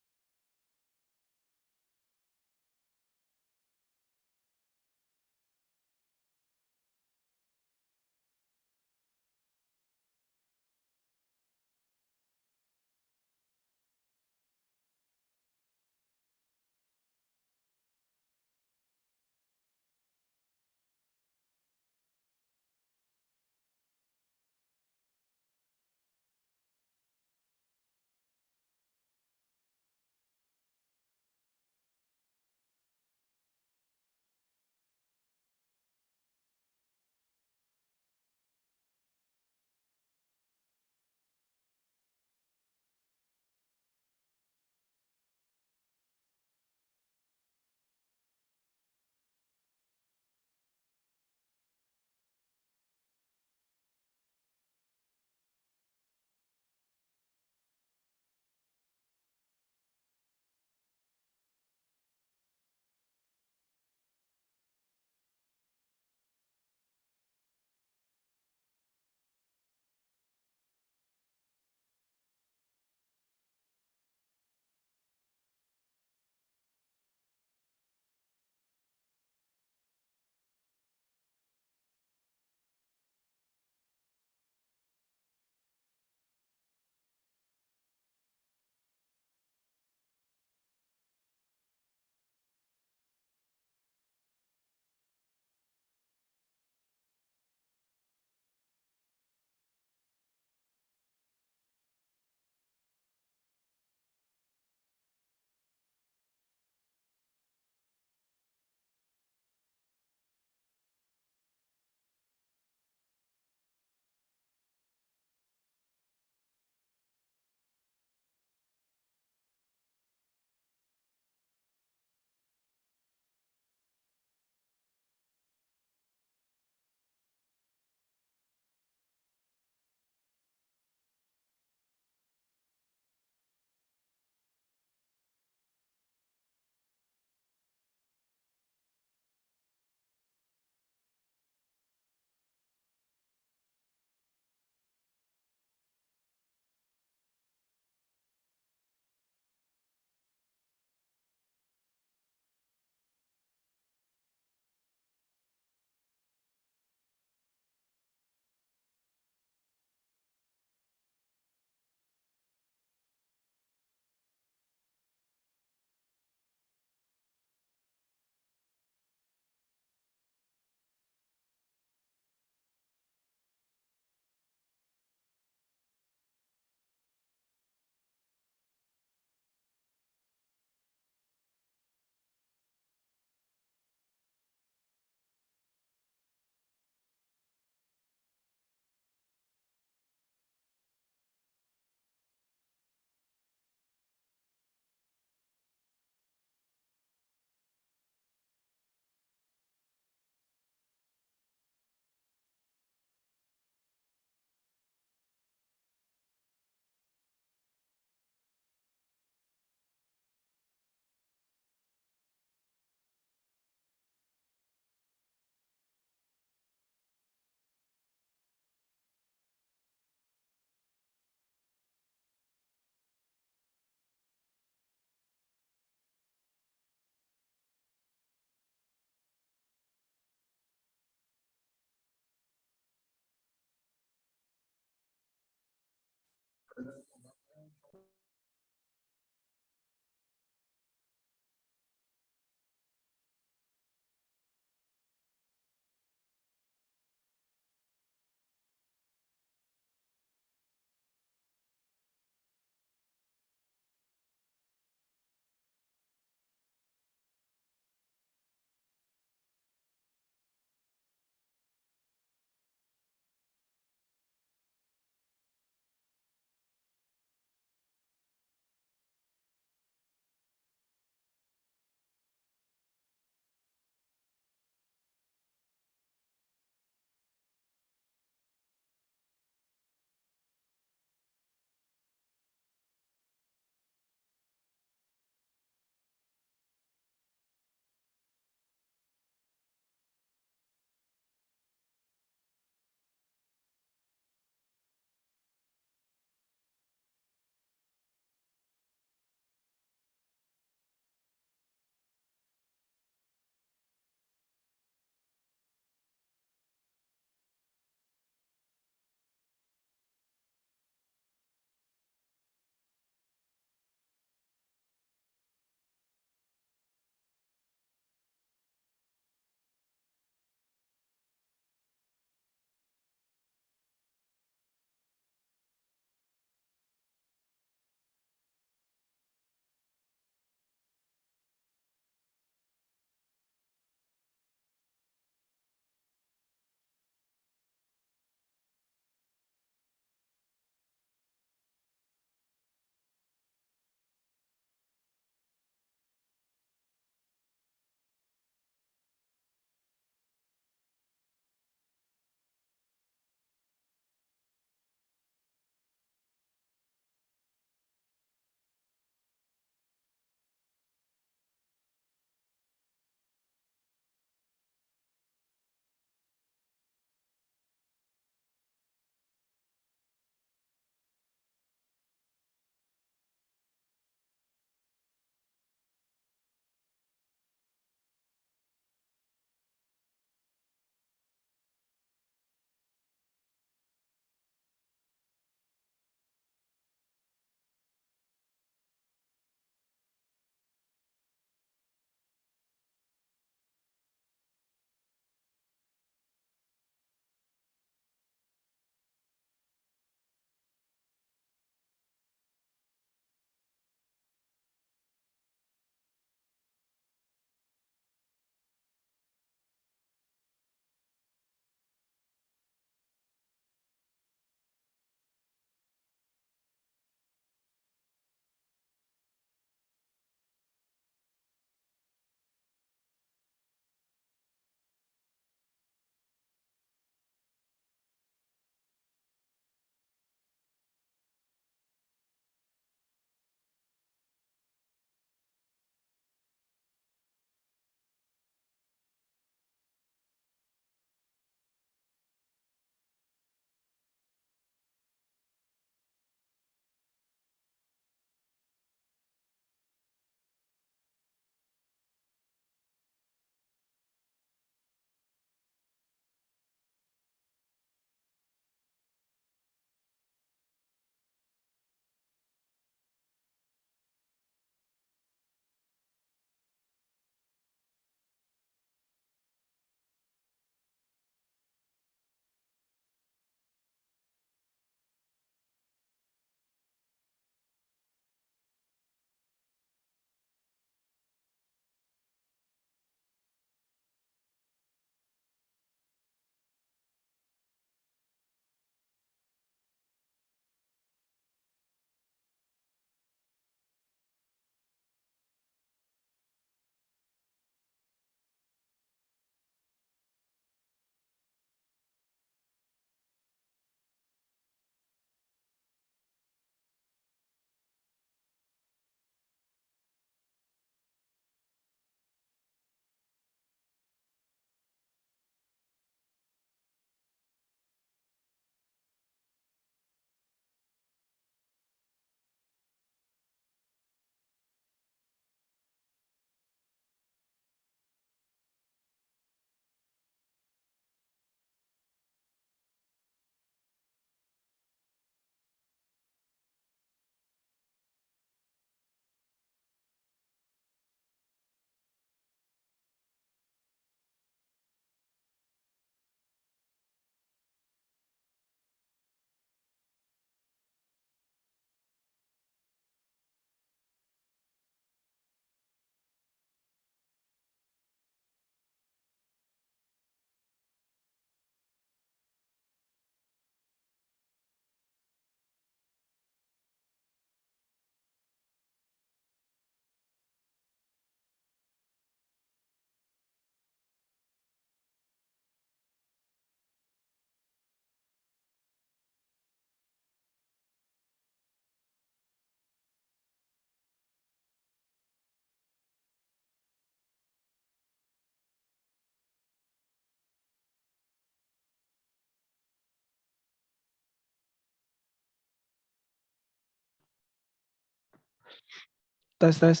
Tes tes.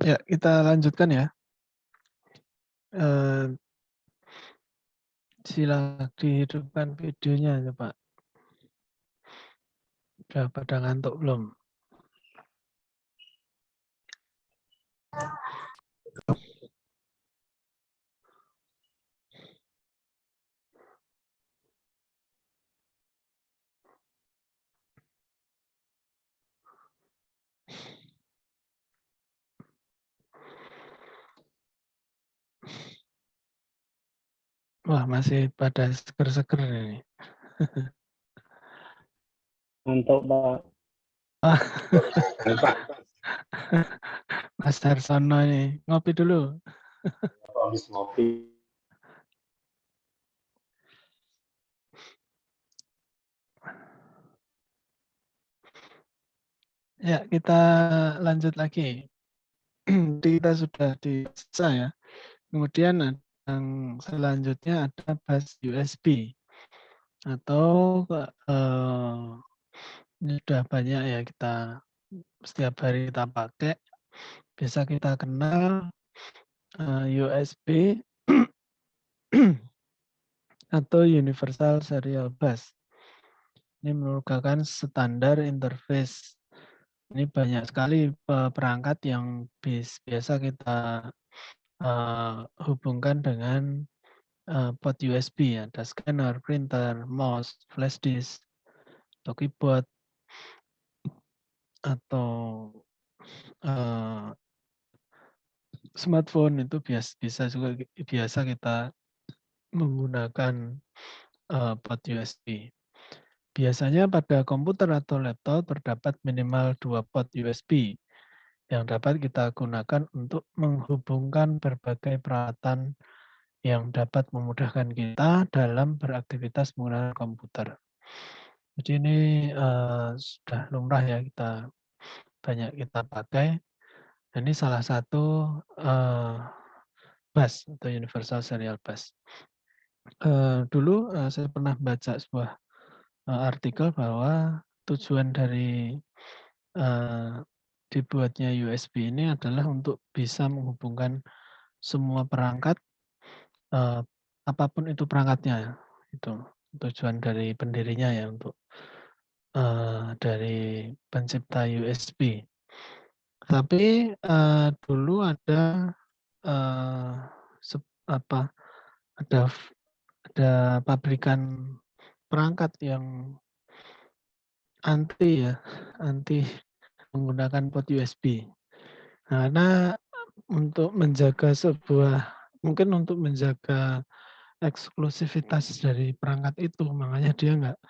Ya, kita lanjutkan ya. Sila dihidupkan videonya coba. Udah pada ngantuk belum? Wah, masih pada seger-seger ini. Ngantuk, Pak. Pak. Mas Darsono ini ngopi dulu. Habis ngopi. Ya, kita lanjut lagi. Kita sudah di ya. Kemudian yang selanjutnya ada bus USB atau ini sudah banyak ya kita setiap hari kita pakai. Bisa kita kenal USB atau Universal Serial Bus. Ini merupakan standar interface. Ini banyak sekali perangkat yang biasa kita hubungkan dengan port USB. Ada scanner, printer, mouse, flash disk, atau keyboard, atau smartphone itu bisa juga biasa kita menggunakan port USB. Biasanya pada komputer atau laptop terdapat minimal 2 port USB yang dapat kita gunakan untuk menghubungkan berbagai peralatan yang dapat memudahkan kita dalam beraktivitas menggunakan komputer. Jadi ini sudah lumrah ya kita banyak kita pakai. Ini salah satu bus atau Universal Serial Bus. Dulu saya pernah baca sebuah artikel bahwa tujuan dari dibuatnya USB ini adalah untuk bisa menghubungkan semua perangkat, apapun itu perangkatnya. Itu tujuan dari pendirinya ya, untuk dari pencipta USB. Tapi dulu ada ada pabrikan perangkat yang anti menggunakan port USB. Nah, karena untuk menjaga mungkin untuk menjaga eksklusivitas dari perangkat itu, makanya dia nggak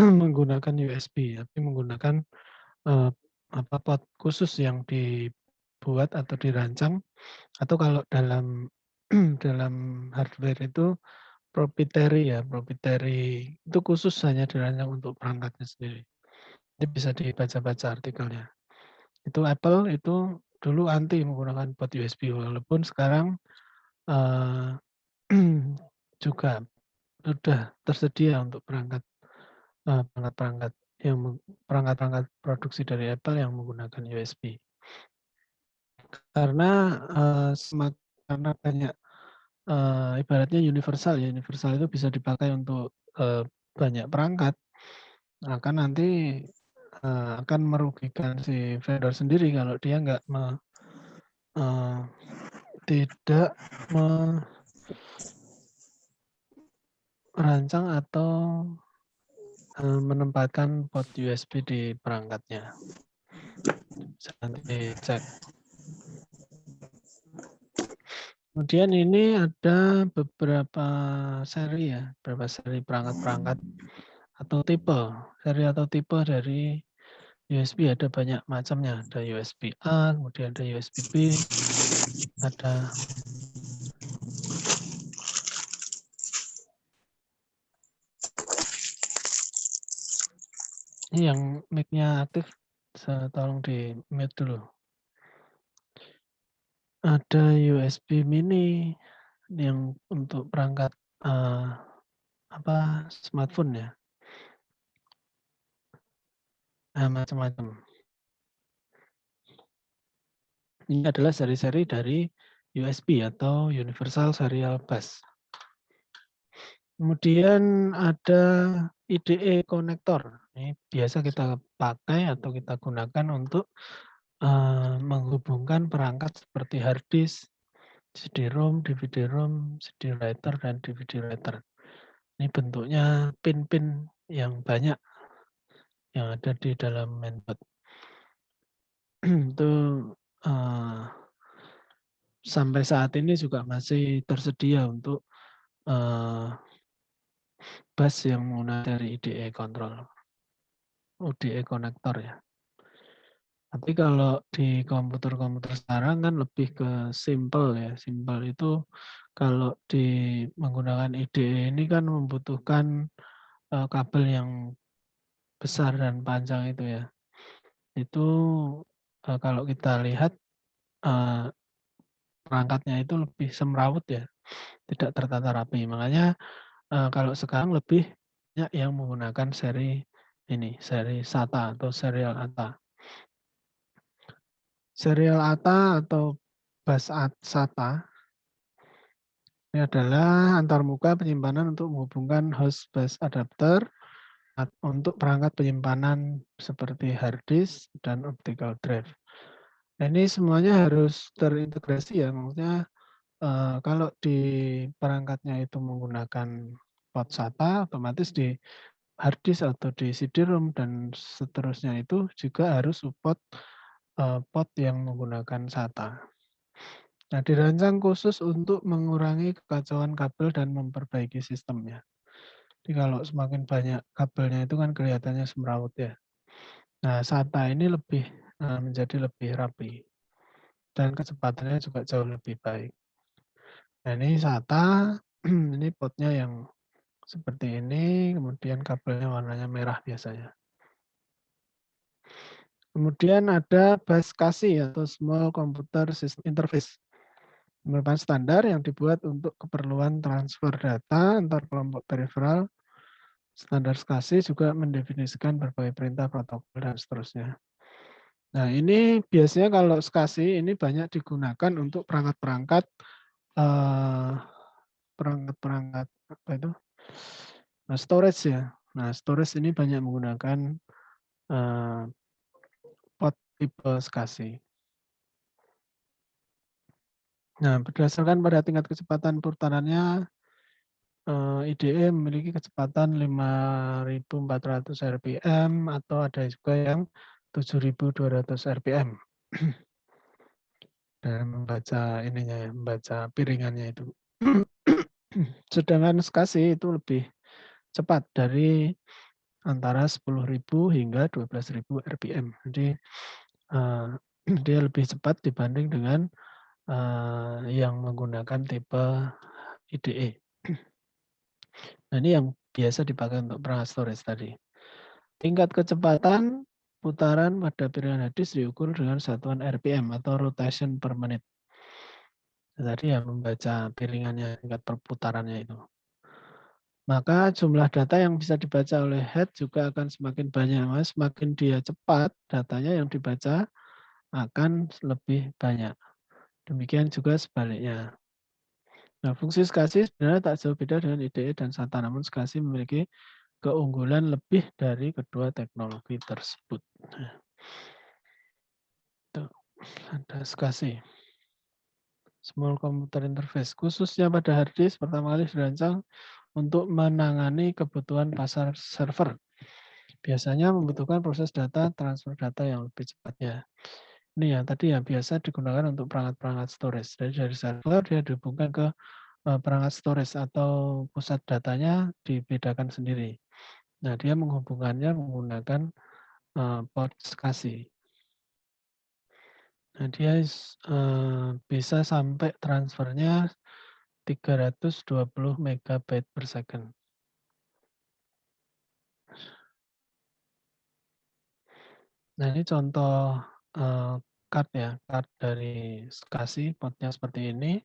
menggunakan USB, tapi menggunakan port khusus yang dibuat atau dirancang, atau kalau dalam dalam hardware itu proprietary itu khusus hanya dirancang untuk perangkatnya sendiri. Ini bisa dibaca-baca artikelnya. Itu Apple itu dulu anti menggunakan port USB, walaupun sekarang juga sudah tersedia untuk perangkat produksi dari Apple yang menggunakan USB. Karena karena banyak ibaratnya universal ya, universal itu bisa dipakai untuk banyak perangkat, akan nanti akan merugikan si vendor sendiri kalau dia nggak tidak merancang atau menempatkan port USB di perangkatnya. Bisa nanti cek. Kemudian ini ada beberapa seri ya, beberapa seri perangkat-perangkat atau tipe, seri atau tipe dari USB ada banyak macamnya. Ada USB A, kemudian ada USB B, ada ini yang mic-nya aktif, tolong di mute dulu. Ada USB mini yang untuk perangkat smartphone ya. Nah, macam-macam. Ini adalah seri-seri dari USB atau Universal Serial Bus. Kemudian ada IDE konektor. Ini biasa kita pakai atau kita gunakan untuk menghubungkan perangkat seperti hard disk, CD-ROM, DVD-ROM, CD writer, dan DVD writer. Ini bentuknya pin-pin yang banyak yang ada di dalam mainboard. Itu sampai saat ini juga masih tersedia untuk bus yang menggunakan dari IDE control, ODE konektor ya. Tapi kalau di komputer-komputer sekarang kan lebih ke simple ya. Simple itu kalau menggunakan IDE ini kan membutuhkan kabel yang besar dan panjang itu ya. Itu kalau kita lihat perangkatnya itu lebih semrawut ya, tidak tertata rapi. Makanya kalau sekarang lebih banyak yang menggunakan seri SATA atau serial ATA. Serial ATA atau bus SATA ini adalah antarmuka penyimpanan untuk menghubungkan host bus adapter untuk perangkat penyimpanan seperti hard disk dan optical drive. Nah, ini semuanya harus terintegrasi ya, maksudnya kalau di perangkatnya itu menggunakan port SATA, otomatis di hard disk atau di CD-ROM dan seterusnya itu juga harus support port yang menggunakan SATA. Nah, dirancang khusus untuk mengurangi kekacauan kabel dan memperbaiki sistemnya. Jadi kalau semakin banyak kabelnya itu kan kelihatannya semrawut ya. Nah, SATA ini menjadi lebih rapi dan kecepatannya juga jauh lebih baik. Nah, ini SATA, ini portnya yang seperti ini, kemudian kabelnya warnanya merah biasanya. Kemudian ada bus SCSI atau Small Computer System Interface. Merupakan standar yang dibuat untuk keperluan transfer data antar kelompok periferal. Standar SCSI juga mendefinisikan berbagai perintah, protokol, dan seterusnya. Nah, ini biasanya kalau SCSI ini banyak digunakan untuk perangkat-perangkat apa itu? Storage ya. Nah, storage ini banyak menggunakan port tipe SCSI. Nah, berdasarkan pada tingkat kecepatan putarannya, IDE memiliki kecepatan 5.400 RPM atau ada juga yang 7.200 RPM. Dan membaca piringannya itu. Sedangkan SCSI itu lebih cepat dari antara 10.000 hingga 12.000 RPM. Jadi dia lebih cepat dibanding dengan yang menggunakan tipe IDE. Nah, ini yang biasa dipakai untuk perangkat storage tadi. Tingkat kecepatan putaran pada piringan hard disk diukur dengan satuan RPM atau rotation per menit. Tadi yang membaca piringannya, tingkat perputarannya itu. Maka jumlah data yang bisa dibaca oleh head juga akan semakin banyak. Semakin dia cepat, datanya yang dibaca akan lebih banyak. Demikian juga sebaliknya. Nah, fungsi SCSI sebenarnya tak jauh beda dengan IDE dan SATA, namun SCSI memiliki keunggulan lebih dari kedua teknologi tersebut. Nah, itu ada SCSI. Small Computer Interface, khususnya pada hard disk, pertama kali dirancang untuk menangani kebutuhan pasar server. Biasanya membutuhkan proses data, transfer data yang lebih cepatnya. Ini ya tadi yang biasa digunakan untuk perangkat-perangkat storage. Jadi dari server dia dihubungkan ke perangkat storage atau pusat datanya dibedakan sendiri. Nah, dia menghubungkannya menggunakan port SCSI. Nah, dia bisa sampai transfernya 320 megabyte per second. Nah, ini contoh card ya, card dari SCSI, portnya seperti ini.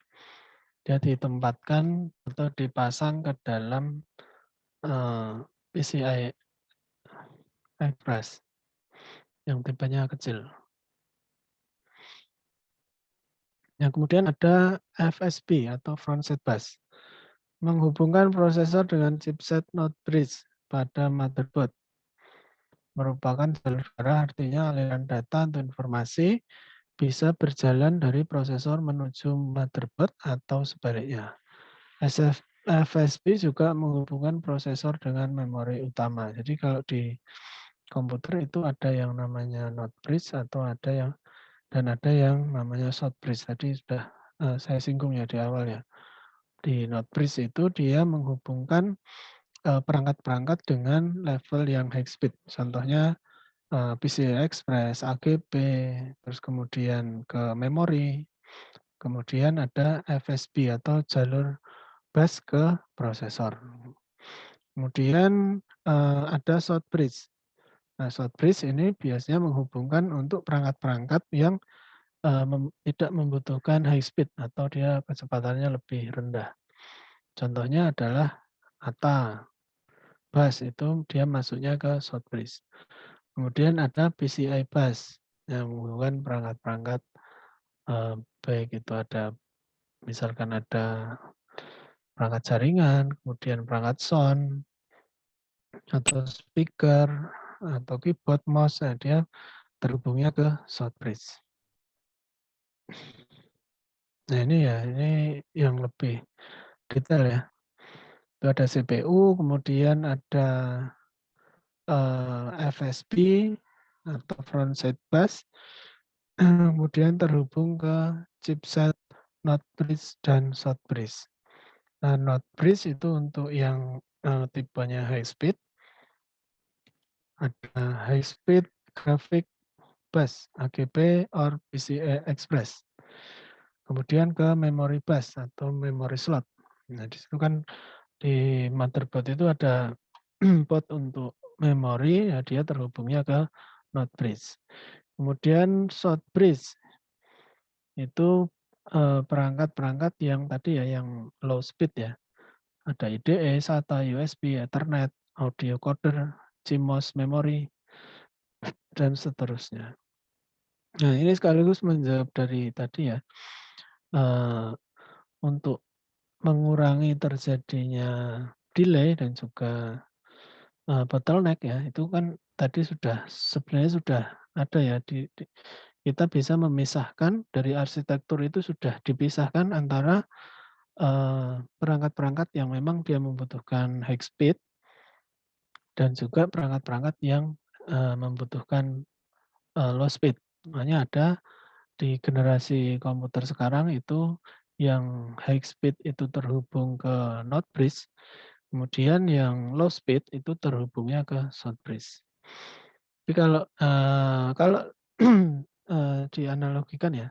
Dia ditempatkan atau dipasang ke dalam PCI Express yang tipenya kecil. Yang kemudian ada FSB atau Front-Set Bus, menghubungkan prosesor dengan chipset not bridge pada motherboard. Merupakan jalur darah, artinya aliran data atau informasi bisa berjalan dari prosesor menuju motherboard atau sebaliknya. FSB juga menghubungkan prosesor dengan memori utama. Jadi kalau di komputer itu ada yang namanya not bridge atau ada yang namanya short bridge. Tadi sudah saya singgung ya di awal ya. Di not bridge itu dia menghubungkan perangkat-perangkat dengan level yang high speed. Contohnya PCI Express, AGP, terus kemudian ke memori, kemudian ada FSB atau jalur bus ke prosesor. Kemudian ada short bridge. Nah, short bridge ini biasanya menghubungkan untuk perangkat-perangkat yang tidak membutuhkan high speed atau dia kecepatannya lebih rendah. Contohnya adalah ATA, bus itu dia masuknya ke short bridge. Kemudian ada PCI bus yang menghubungkan perangkat-perangkat baik itu ada misalkan ada perangkat jaringan, kemudian perangkat sound atau speaker atau keyboard, mouse, dia terhubungnya ke short bridge. Nah ini yang lebih detail ya. Itu ada CPU, kemudian ada FSB atau Front-Set Bus, kemudian terhubung ke chipset not bridge dan short bridge. Nah, not bridge itu untuk yang tipenya high speed, ada high speed graphic bus AGB or PCI Express. Kemudian ke memory bus atau memory slot. Nah, di situ kan di motherboard itu ada port untuk memori, ya dia terhubungnya ke not bridge. Kemudian short bridge itu perangkat-perangkat yang tadi ya, yang low speed ya. Ada IDE, SATA, USB, Ethernet, audio coder, CMOS memory, dan seterusnya. Nah, ini sekaligus menjawab dari tadi ya, untuk mengurangi terjadinya delay dan juga bottleneck ya, itu kan tadi sebenarnya sudah ada ya, kita bisa memisahkan dari arsitektur itu sudah dipisahkan antara perangkat-perangkat yang memang dia membutuhkan high speed dan juga perangkat-perangkat yang membutuhkan low speed. Makanya ada di generasi komputer sekarang itu yang high speed itu terhubung ke not bridge, kemudian yang low speed itu terhubungnya ke short bridge. Tapi kalau dianalogikan ya,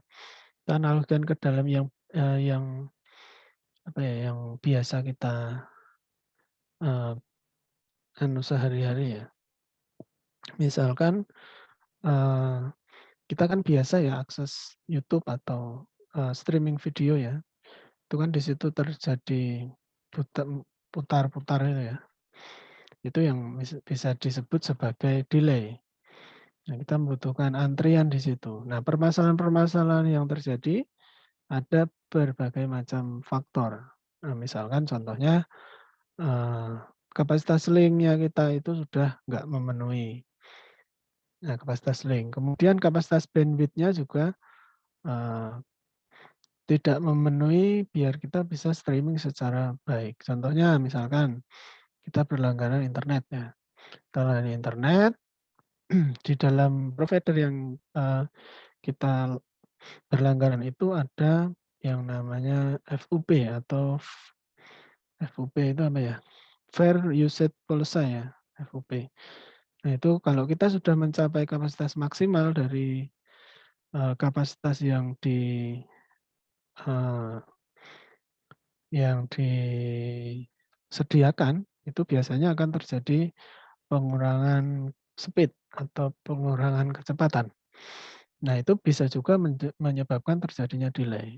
kita analogikan ke dalam yang apa ya, yang biasa kita sehari-hari ya. Misalkan kita kan biasa ya akses YouTube atau streaming video ya. Itu kan di situ terjadi putar-putar itu ya. Itu yang bisa disebut sebagai delay. Nah, kita membutuhkan antrian di situ. Nah, permasalahan-permasalahan yang terjadi ada berbagai macam faktor. Nah, misalkan contohnya kapasitas linknya kita itu sudah nggak memenuhi. Nah, kapasitas link. Kemudian kapasitas bandwidth-nya juga tidak memenuhi biar kita bisa streaming secara baik. Contohnya misalkan kita berlangganan internet ya. Kita langganan internet di dalam provider yang kita berlangganan itu ada yang namanya FUP atau FUP itu apa ya? Fair Usage Policy ya, FUP. Nah itu kalau kita sudah mencapai kapasitas maksimal dari kapasitas yang disediakan, itu biasanya akan terjadi pengurangan speed atau pengurangan kecepatan. Nah itu bisa juga menyebabkan terjadinya delay.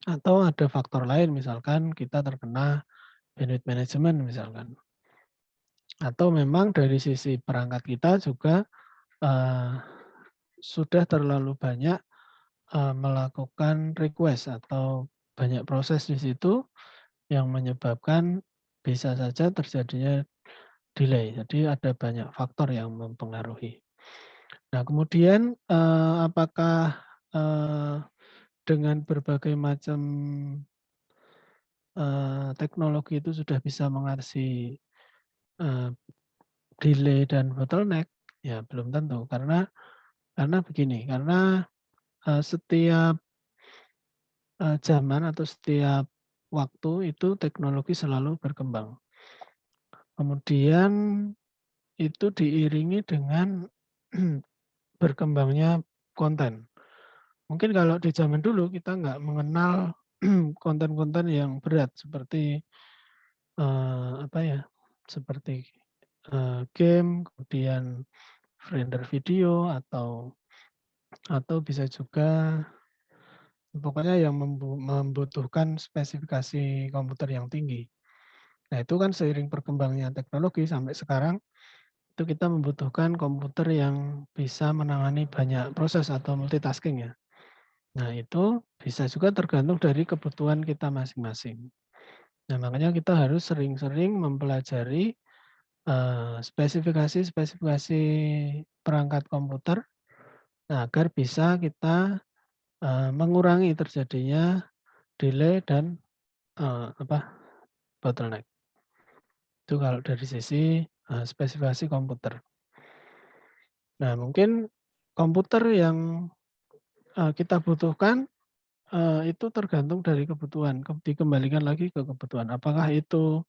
Atau ada faktor lain, misalkan kita terkena bandwidth management misalkan. Atau memang dari sisi perangkat kita juga sudah terlalu banyak melakukan request atau banyak proses di situ yang menyebabkan bisa saja terjadinya delay. Jadi ada banyak faktor yang mempengaruhi. Nah, kemudian apakah dengan berbagai macam teknologi itu sudah bisa mengatasi delay dan bottleneck? Ya, belum tentu karena begini, karena setiap zaman atau setiap waktu itu teknologi selalu berkembang. Kemudian itu diiringi dengan berkembangnya konten. Mungkin kalau di zaman dulu kita nggak mengenal konten-konten yang berat seperti seperti game, kemudian render video atau bisa juga pokoknya yang membutuhkan spesifikasi komputer yang tinggi. Nah, itu kan seiring perkembangnya teknologi sampai sekarang itu kita membutuhkan komputer yang bisa menangani banyak proses atau multitasking ya. Nah, itu bisa juga tergantung dari kebutuhan kita masing-masing. Nah, makanya kita harus sering-sering mempelajari spesifikasi perangkat komputer agar bisa kita mengurangi terjadinya delay dan bottleneck. Itu kalau dari sisi spesifikasi komputer. Nah, mungkin komputer yang kita butuhkan itu tergantung dari kebutuhan. Dikembalikan lagi ke kebutuhan. Apakah itu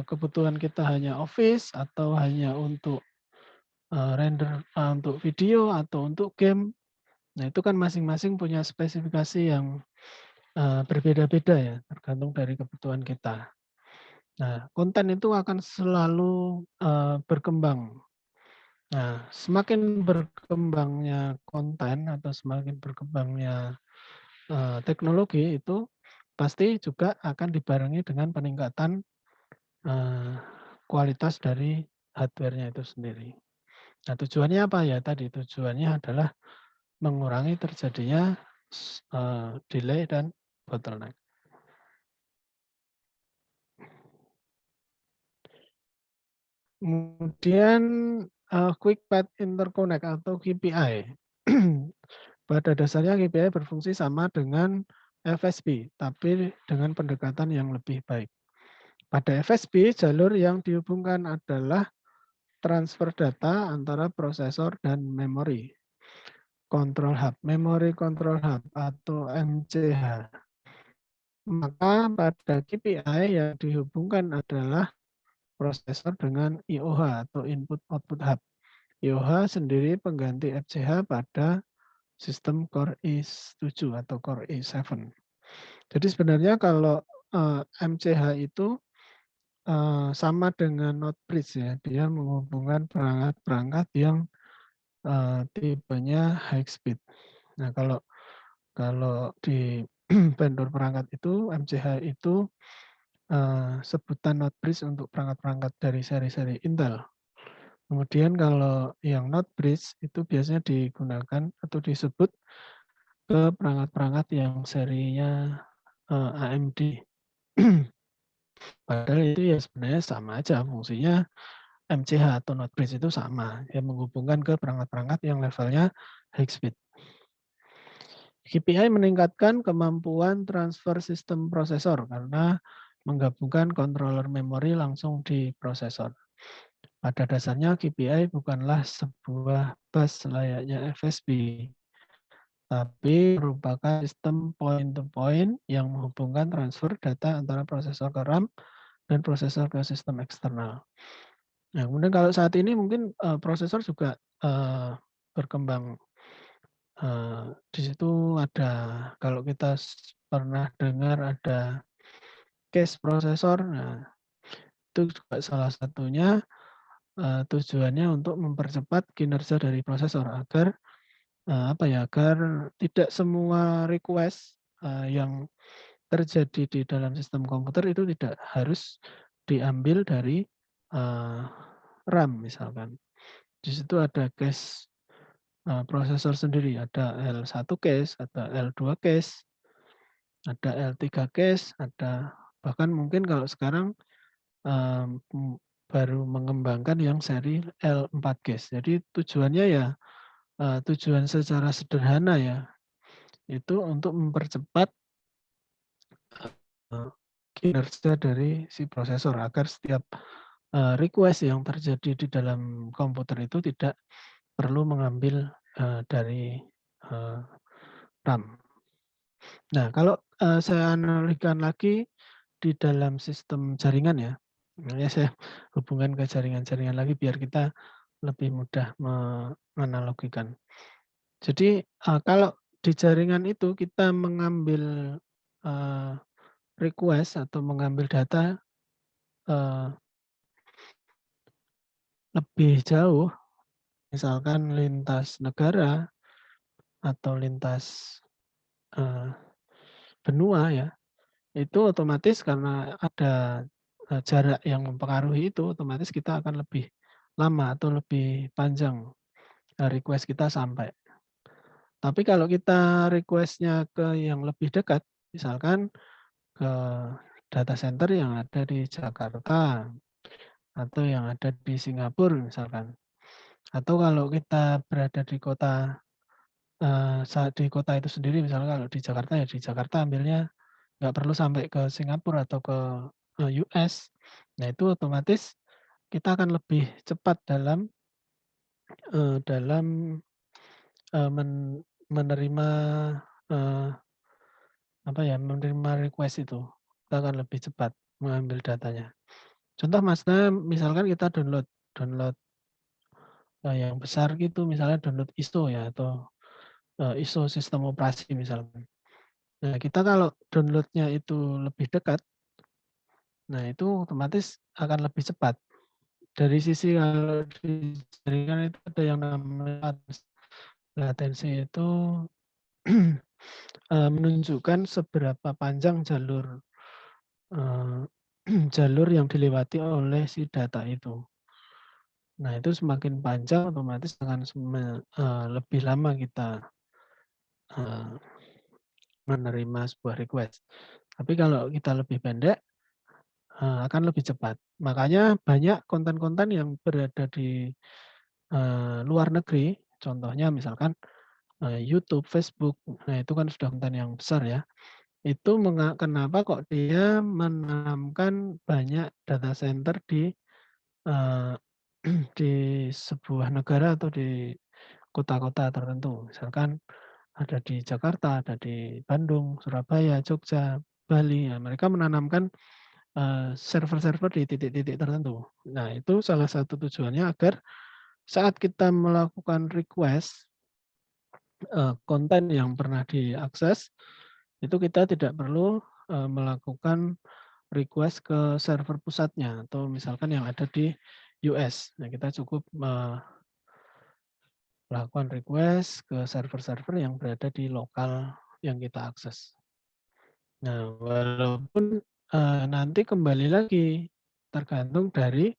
kebutuhan kita hanya office atau hanya untuk render untuk video atau untuk game. Nah, itu kan masing-masing punya spesifikasi yang berbeda-beda ya, tergantung dari kebutuhan kita. Nah, konten itu akan selalu berkembang. Nah, semakin berkembangnya konten atau semakin berkembangnya teknologi itu pasti juga akan dibarengi dengan peningkatan kualitas dari hardware-nya itu sendiri. Nah, tujuannya apa ya? Tadi tujuannya adalah mengurangi terjadinya delay dan bottleneck. Kemudian Quick Path Interconnect atau KPI. Pada dasarnya KPI berfungsi sama dengan FSP, tapi dengan pendekatan yang lebih baik. Pada FSP, jalur yang dihubungkan adalah transfer data antara prosesor dan memori. Control Hub, Memory Control Hub atau MCH. Maka pada KPI yang dihubungkan adalah prosesor dengan IOH atau Input Output Hub. IOH sendiri pengganti FCH pada sistem Core i7 atau Core i7. Jadi sebenarnya kalau MCH itu sama dengan Node Bridge ya, dia menghubungkan perangkat-perangkat yang tipenya high speed. Nah, kalau di vendor perangkat itu MCH itu sebutan Node Bridge untuk perangkat-perangkat dari seri-seri Intel. Kemudian kalau yang Node Bridge itu biasanya digunakan atau disebut ke perangkat-perangkat yang serinya AMD. Padahal itu ya sebenarnya sama aja fungsinya. MCH atau Node Bridge itu sama, yang menghubungkan ke perangkat-perangkat yang levelnya high speed. KPI meningkatkan kemampuan transfer sistem prosesor karena menggabungkan controller memori langsung di prosesor. Pada dasarnya KPI bukanlah sebuah bus layaknya FSP, tapi merupakan sistem point-to-point yang menghubungkan transfer data antara prosesor ke RAM dan prosesor ke sistem eksternal. Nah, kemudian kalau saat ini mungkin prosesor juga berkembang. Di situ ada, kalau kita pernah dengar ada case prosesor, nah itu juga salah satunya tujuannya untuk mempercepat kinerja dari prosesor agar agar tidak semua request yang terjadi di dalam sistem komputer itu tidak harus diambil dari RAM misalkan. Di situ ada cache prosesor sendiri. Ada L1 case, ada L2 case, ada L3 case, ada bahkan mungkin kalau sekarang baru mengembangkan yang seri L4 case. Jadi tujuannya ya tujuan secara sederhana ya, itu untuk mempercepat kinerja dari si prosesor agar setiap request yang terjadi di dalam komputer itu tidak perlu mengambil dari RAM. Nah, kalau saya analogikan lagi di dalam sistem jaringan ya, ini saya hubungkan ke jaringan-jaringan lagi biar kita lebih mudah menganalogikan. Jadi kalau di jaringan itu kita mengambil request atau mengambil data lebih jauh, misalkan lintas negara atau lintas benua ya, itu otomatis karena ada jarak yang mempengaruhi itu, otomatis kita akan lebih lama atau lebih panjang request kita sampai. Tapi kalau kita request-nya ke yang lebih dekat, misalkan ke data center yang ada di Jakarta atau yang ada di Singapura misalkan. Atau kalau kita berada di kota itu sendiri, misalnya kalau di Jakarta ya di Jakarta ambilnya nggak perlu sampai ke Singapura atau ke US. Nah itu otomatis kita akan lebih cepat dalam menerima menerima request itu. Kita akan lebih cepat mengambil datanya. Contoh misalkan kita download yang besar gitu, misalnya download ISO ya atau ISO sistem operasi misalkan. Nah kita kalau downloadnya itu lebih dekat, nah itu otomatis akan lebih cepat. Dari sisi kalau di jaringan itu ada yang namanya latensi itu menunjukkan seberapa panjang jalur jalur yang dilewati oleh si data itu. Nah itu semakin panjang otomatis akan lebih lama kita menerima sebuah request. Tapi kalau kita lebih pendek akan lebih cepat. Makanya banyak konten-konten yang berada di luar negeri, contohnya misalkan YouTube, Facebook, nah itu kan sudah konten yang besar ya. Itu kenapa kok dia menanamkan banyak data center di di sebuah negara atau di kota-kota tertentu. Misalkan ada di Jakarta, ada di Bandung, Surabaya, Jogja, Bali. Nah, mereka menanamkan server-server di titik-titik tertentu. Nah, itu salah satu tujuannya agar saat kita melakukan request konten yang pernah diakses, itu kita tidak perlu melakukan request ke server pusatnya atau misalkan yang ada di US. Nah, kita cukup melakukan request ke server-server yang berada di lokal yang kita akses. Nah, walaupun nanti kembali lagi tergantung dari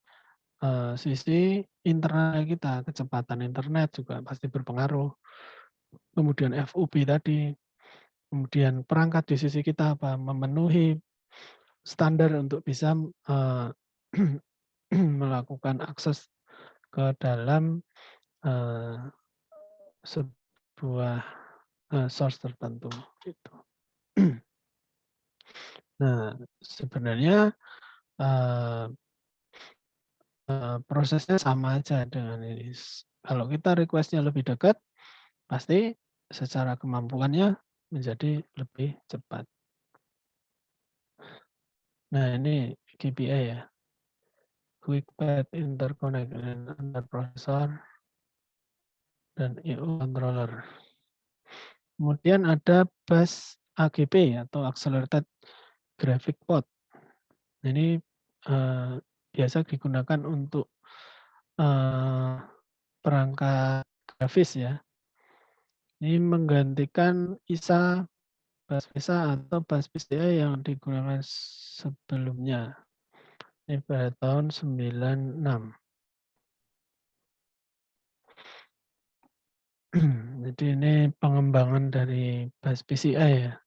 sisi internal kita, kecepatan internet juga pasti berpengaruh. Kemudian FUB tadi, kemudian perangkat di sisi kita apa, memenuhi standar untuk bisa melakukan akses ke dalam sebuah source tertentu. Gitu. Nah, sebenarnya prosesnya sama aja dengan ini. Kalau kita request-nya lebih dekat, pasti secara kemampuannya menjadi lebih cepat. Nah, ini KPI ya. Quick Path Interconnect antar prosesor dan IO controller. Kemudian ada bus AGP atau Accelerated Graphic Pod. Ini biasa digunakan untuk perangkat grafis ya. Ini menggantikan ISA, bus ISA atau bus PCI yang digunakan sebelumnya. Ini pada tahun 96. Jadi ini pengembangan dari bus PCI ya.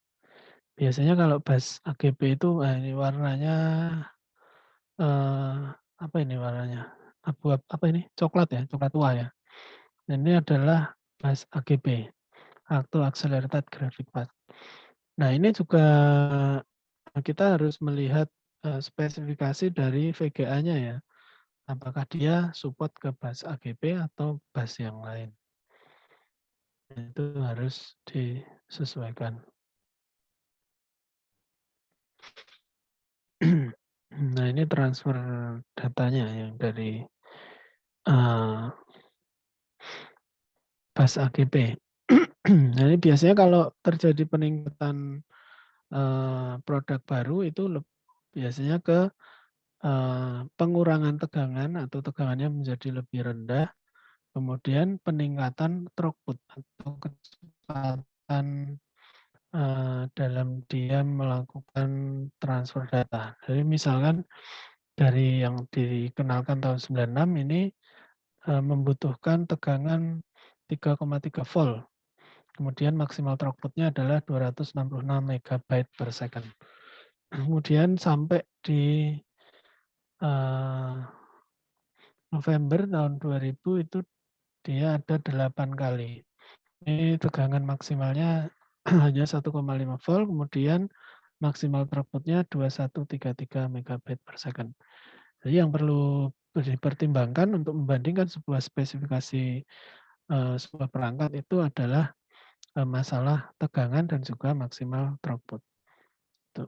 Biasanya kalau bus AGB itu ini warnanya apa ini warnanya? Abu apa ini? Coklat ya, coklat tua ya. Dan ini adalah bus AGB, atau Accelerated Graphic Bus. Nah, ini juga kita harus melihat spesifikasi dari VGA-nya ya. Apakah dia support ke bus AGB atau bus yang lain. Itu harus disesuaikan. Nah, ini transfer datanya yang dari bus AGB. Nah, ini biasanya kalau terjadi peningkatan produk baru itu biasanya ke pengurangan tegangan atau tegangannya menjadi lebih rendah, kemudian peningkatan throughput atau kecepatan dalam dia melakukan transfer data. Jadi misalkan dari yang dikenalkan tahun 96 ini membutuhkan tegangan 3,3 volt. Kemudian maksimal throughput-nya adalah 266 MB per second. Kemudian sampai di November tahun 2000 itu dia ada 8 kali. Ini tegangan maksimalnya hanya 1,5 volt, kemudian maksimal throughput-nya 2133 MB per second. Jadi yang perlu dipertimbangkan untuk membandingkan sebuah spesifikasi sebuah perangkat itu adalah masalah tegangan dan juga maksimal throughput. Tuh.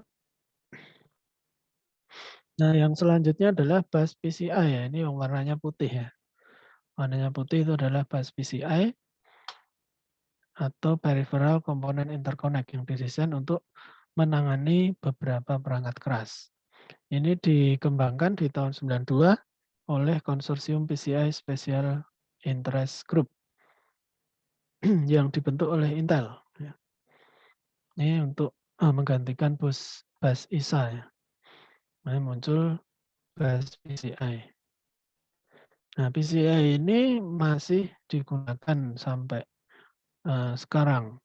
Nah, yang selanjutnya adalah bus PCI ya. Ini yang warnanya putih ya. Warnanya putih itu adalah bus PCI atau Peripheral Component Interconnect yang didesain untuk menangani beberapa perangkat keras. Ini dikembangkan di tahun 92 oleh konsorsium PCI Special Interest Group yang dibentuk oleh Intel. Ini untuk menggantikan bus ISA ya. Nah, muncul bus PCI. Nah, PCI ini masih digunakan sampai sekarang.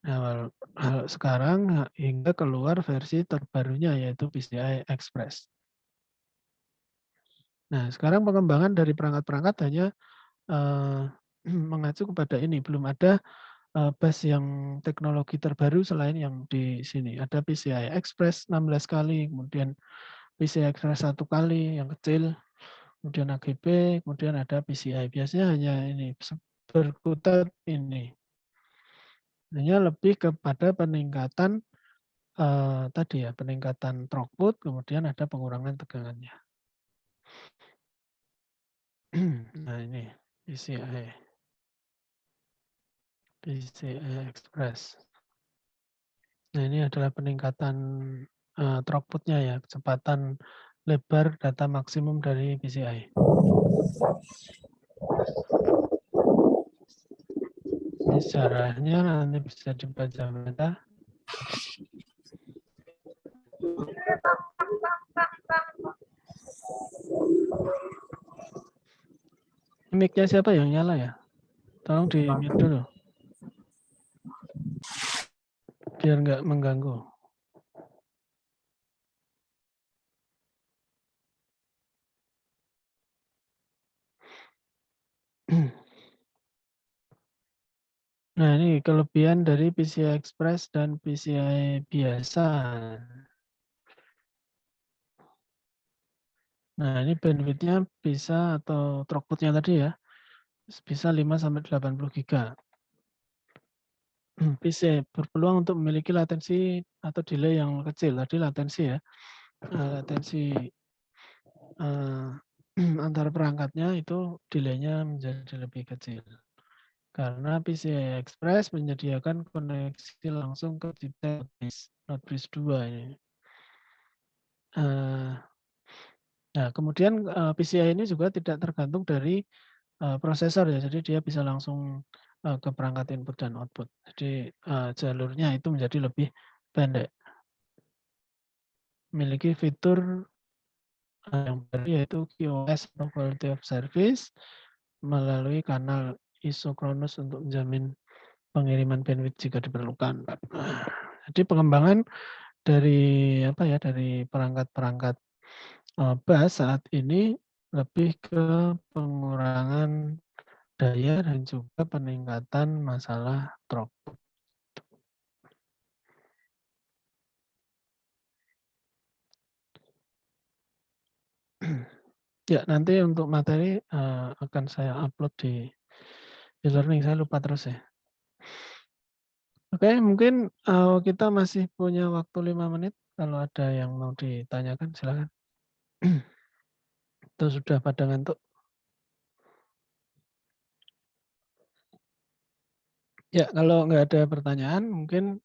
Nah, sekarang hingga keluar versi terbarunya yaitu PCI Express. Nah, sekarang pengembangan dari perangkat-perangkat hanya mengacu kepada ini. Belum ada bus yang teknologi terbaru selain yang di sini. Ada PCI Express 16 kali, kemudian PCI Express 1 kali yang kecil, kemudian AGB, kemudian ada PCI. Biasanya hanya ini berkutat ini. Hanya lebih kepada peningkatan tadi ya, peningkatan throughput, kemudian ada pengurangan tegangannya. Nah ini PCI Express. Nah ini adalah peningkatan throughput-nya ya, kecepatan lebar data maksimum dari PCI. Ini sejarahnya nanti bisa dibaca-baca. Mic-nya siapa yang nyala ya? Tolong di-mute dulu. Biar nggak mengganggu. Nah, ini kelebihan dari PCI Express dan PCI biasa. Nah, ini bandwidth-nya bisa atau throughput-nya tadi ya, bisa 5-80 giga. PCI berpeluang untuk memiliki latensi atau delay yang kecil. Tadi latensi ya, latensi antara perangkatnya itu delay-nya menjadi lebih kecil. Karena PCI Express menyediakan koneksi langsung ke chipset NodeBridge 2 ini. Nah, kemudian PCI ini juga tidak tergantung dari prosesor ya, jadi dia bisa langsung ke perangkat input dan output. Jadi jalurnya itu menjadi lebih pendek. Memiliki fitur yang baru yaitu QoS atau Quality of Service melalui kanal isokronus untuk menjamin pengiriman bandwidth jika diperlukan. Jadi pengembangan dari dari perangkat-perangkat bus saat ini lebih ke pengurangan daya dan juga peningkatan masalah throughput. Ya, nanti untuk materi akan saya upload di e-learning. Saya lupa terus ya. Oke, mungkin kita masih punya waktu 5 menit. Kalau ada yang mau ditanyakan, silakan. Itu sudah pada ngantuk. Ya, kalau nggak ada pertanyaan, mungkin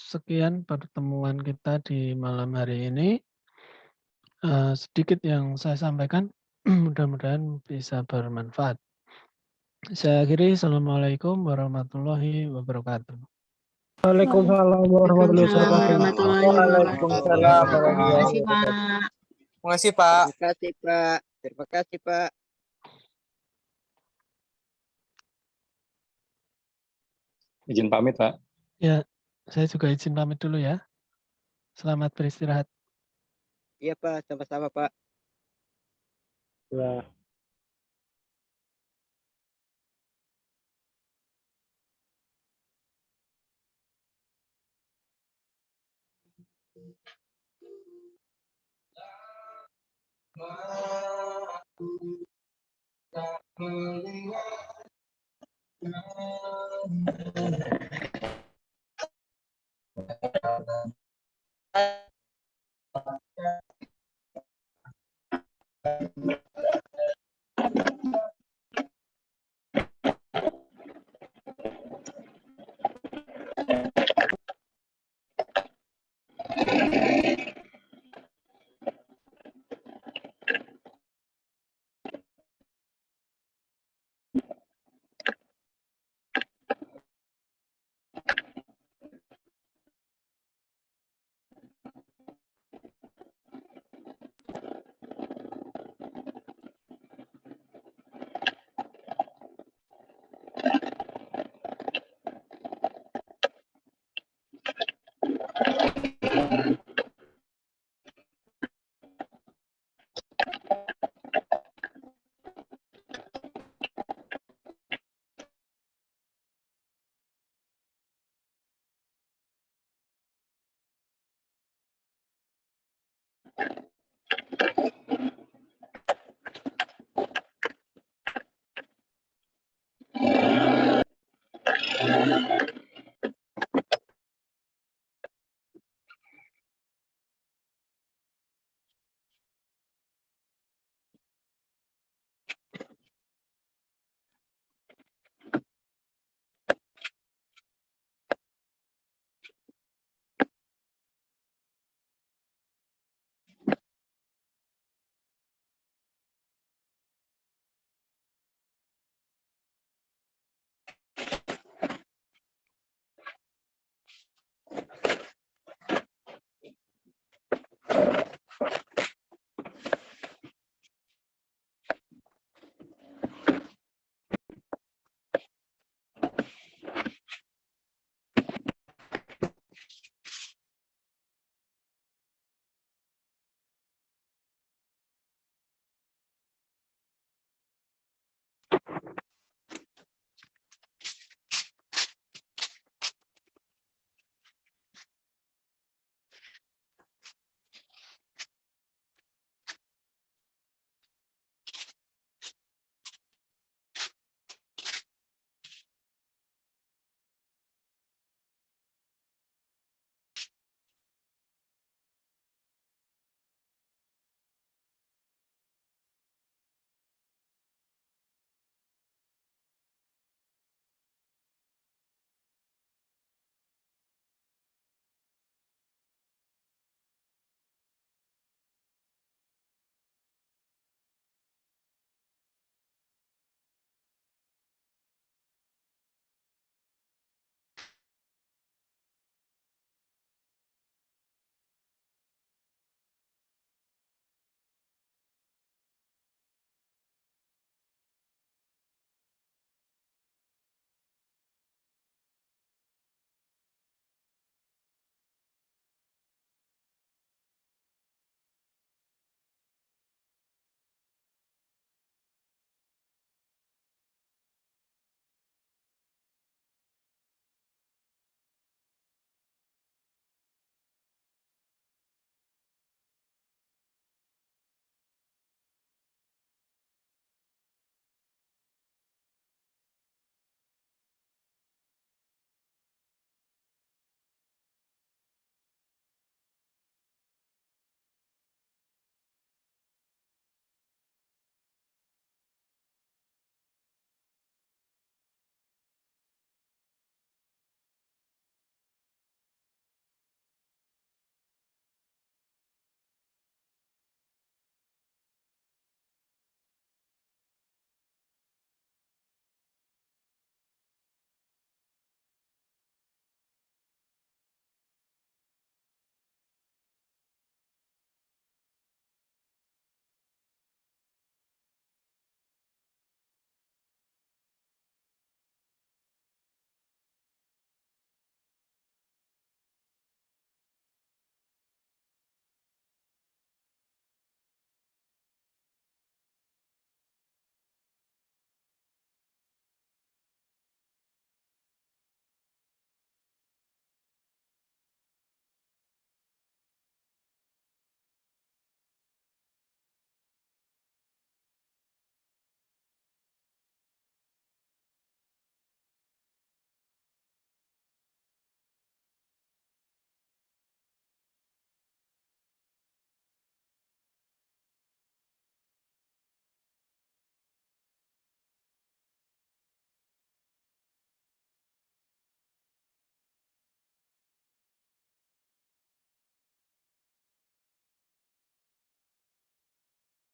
sekian pertemuan kita di malam hari ini. Sedikit yang saya sampaikan, mudah-mudahan bisa bermanfaat. Saya akhiri. Assalamualaikum warahmatullahi wabarakatuh. Waalaikumsalam warahmatullahi wabarakatuh. Waalaikumsalam warahmatullahi Terima kasih, Pak. Terima kasih, Pak. Terima kasih, Pak. Izin pamit, Pak. Ya, saya juga izin pamit dulu ya. Selamat beristirahat. Iya, Pak. Sama-sama, Pak. Ya.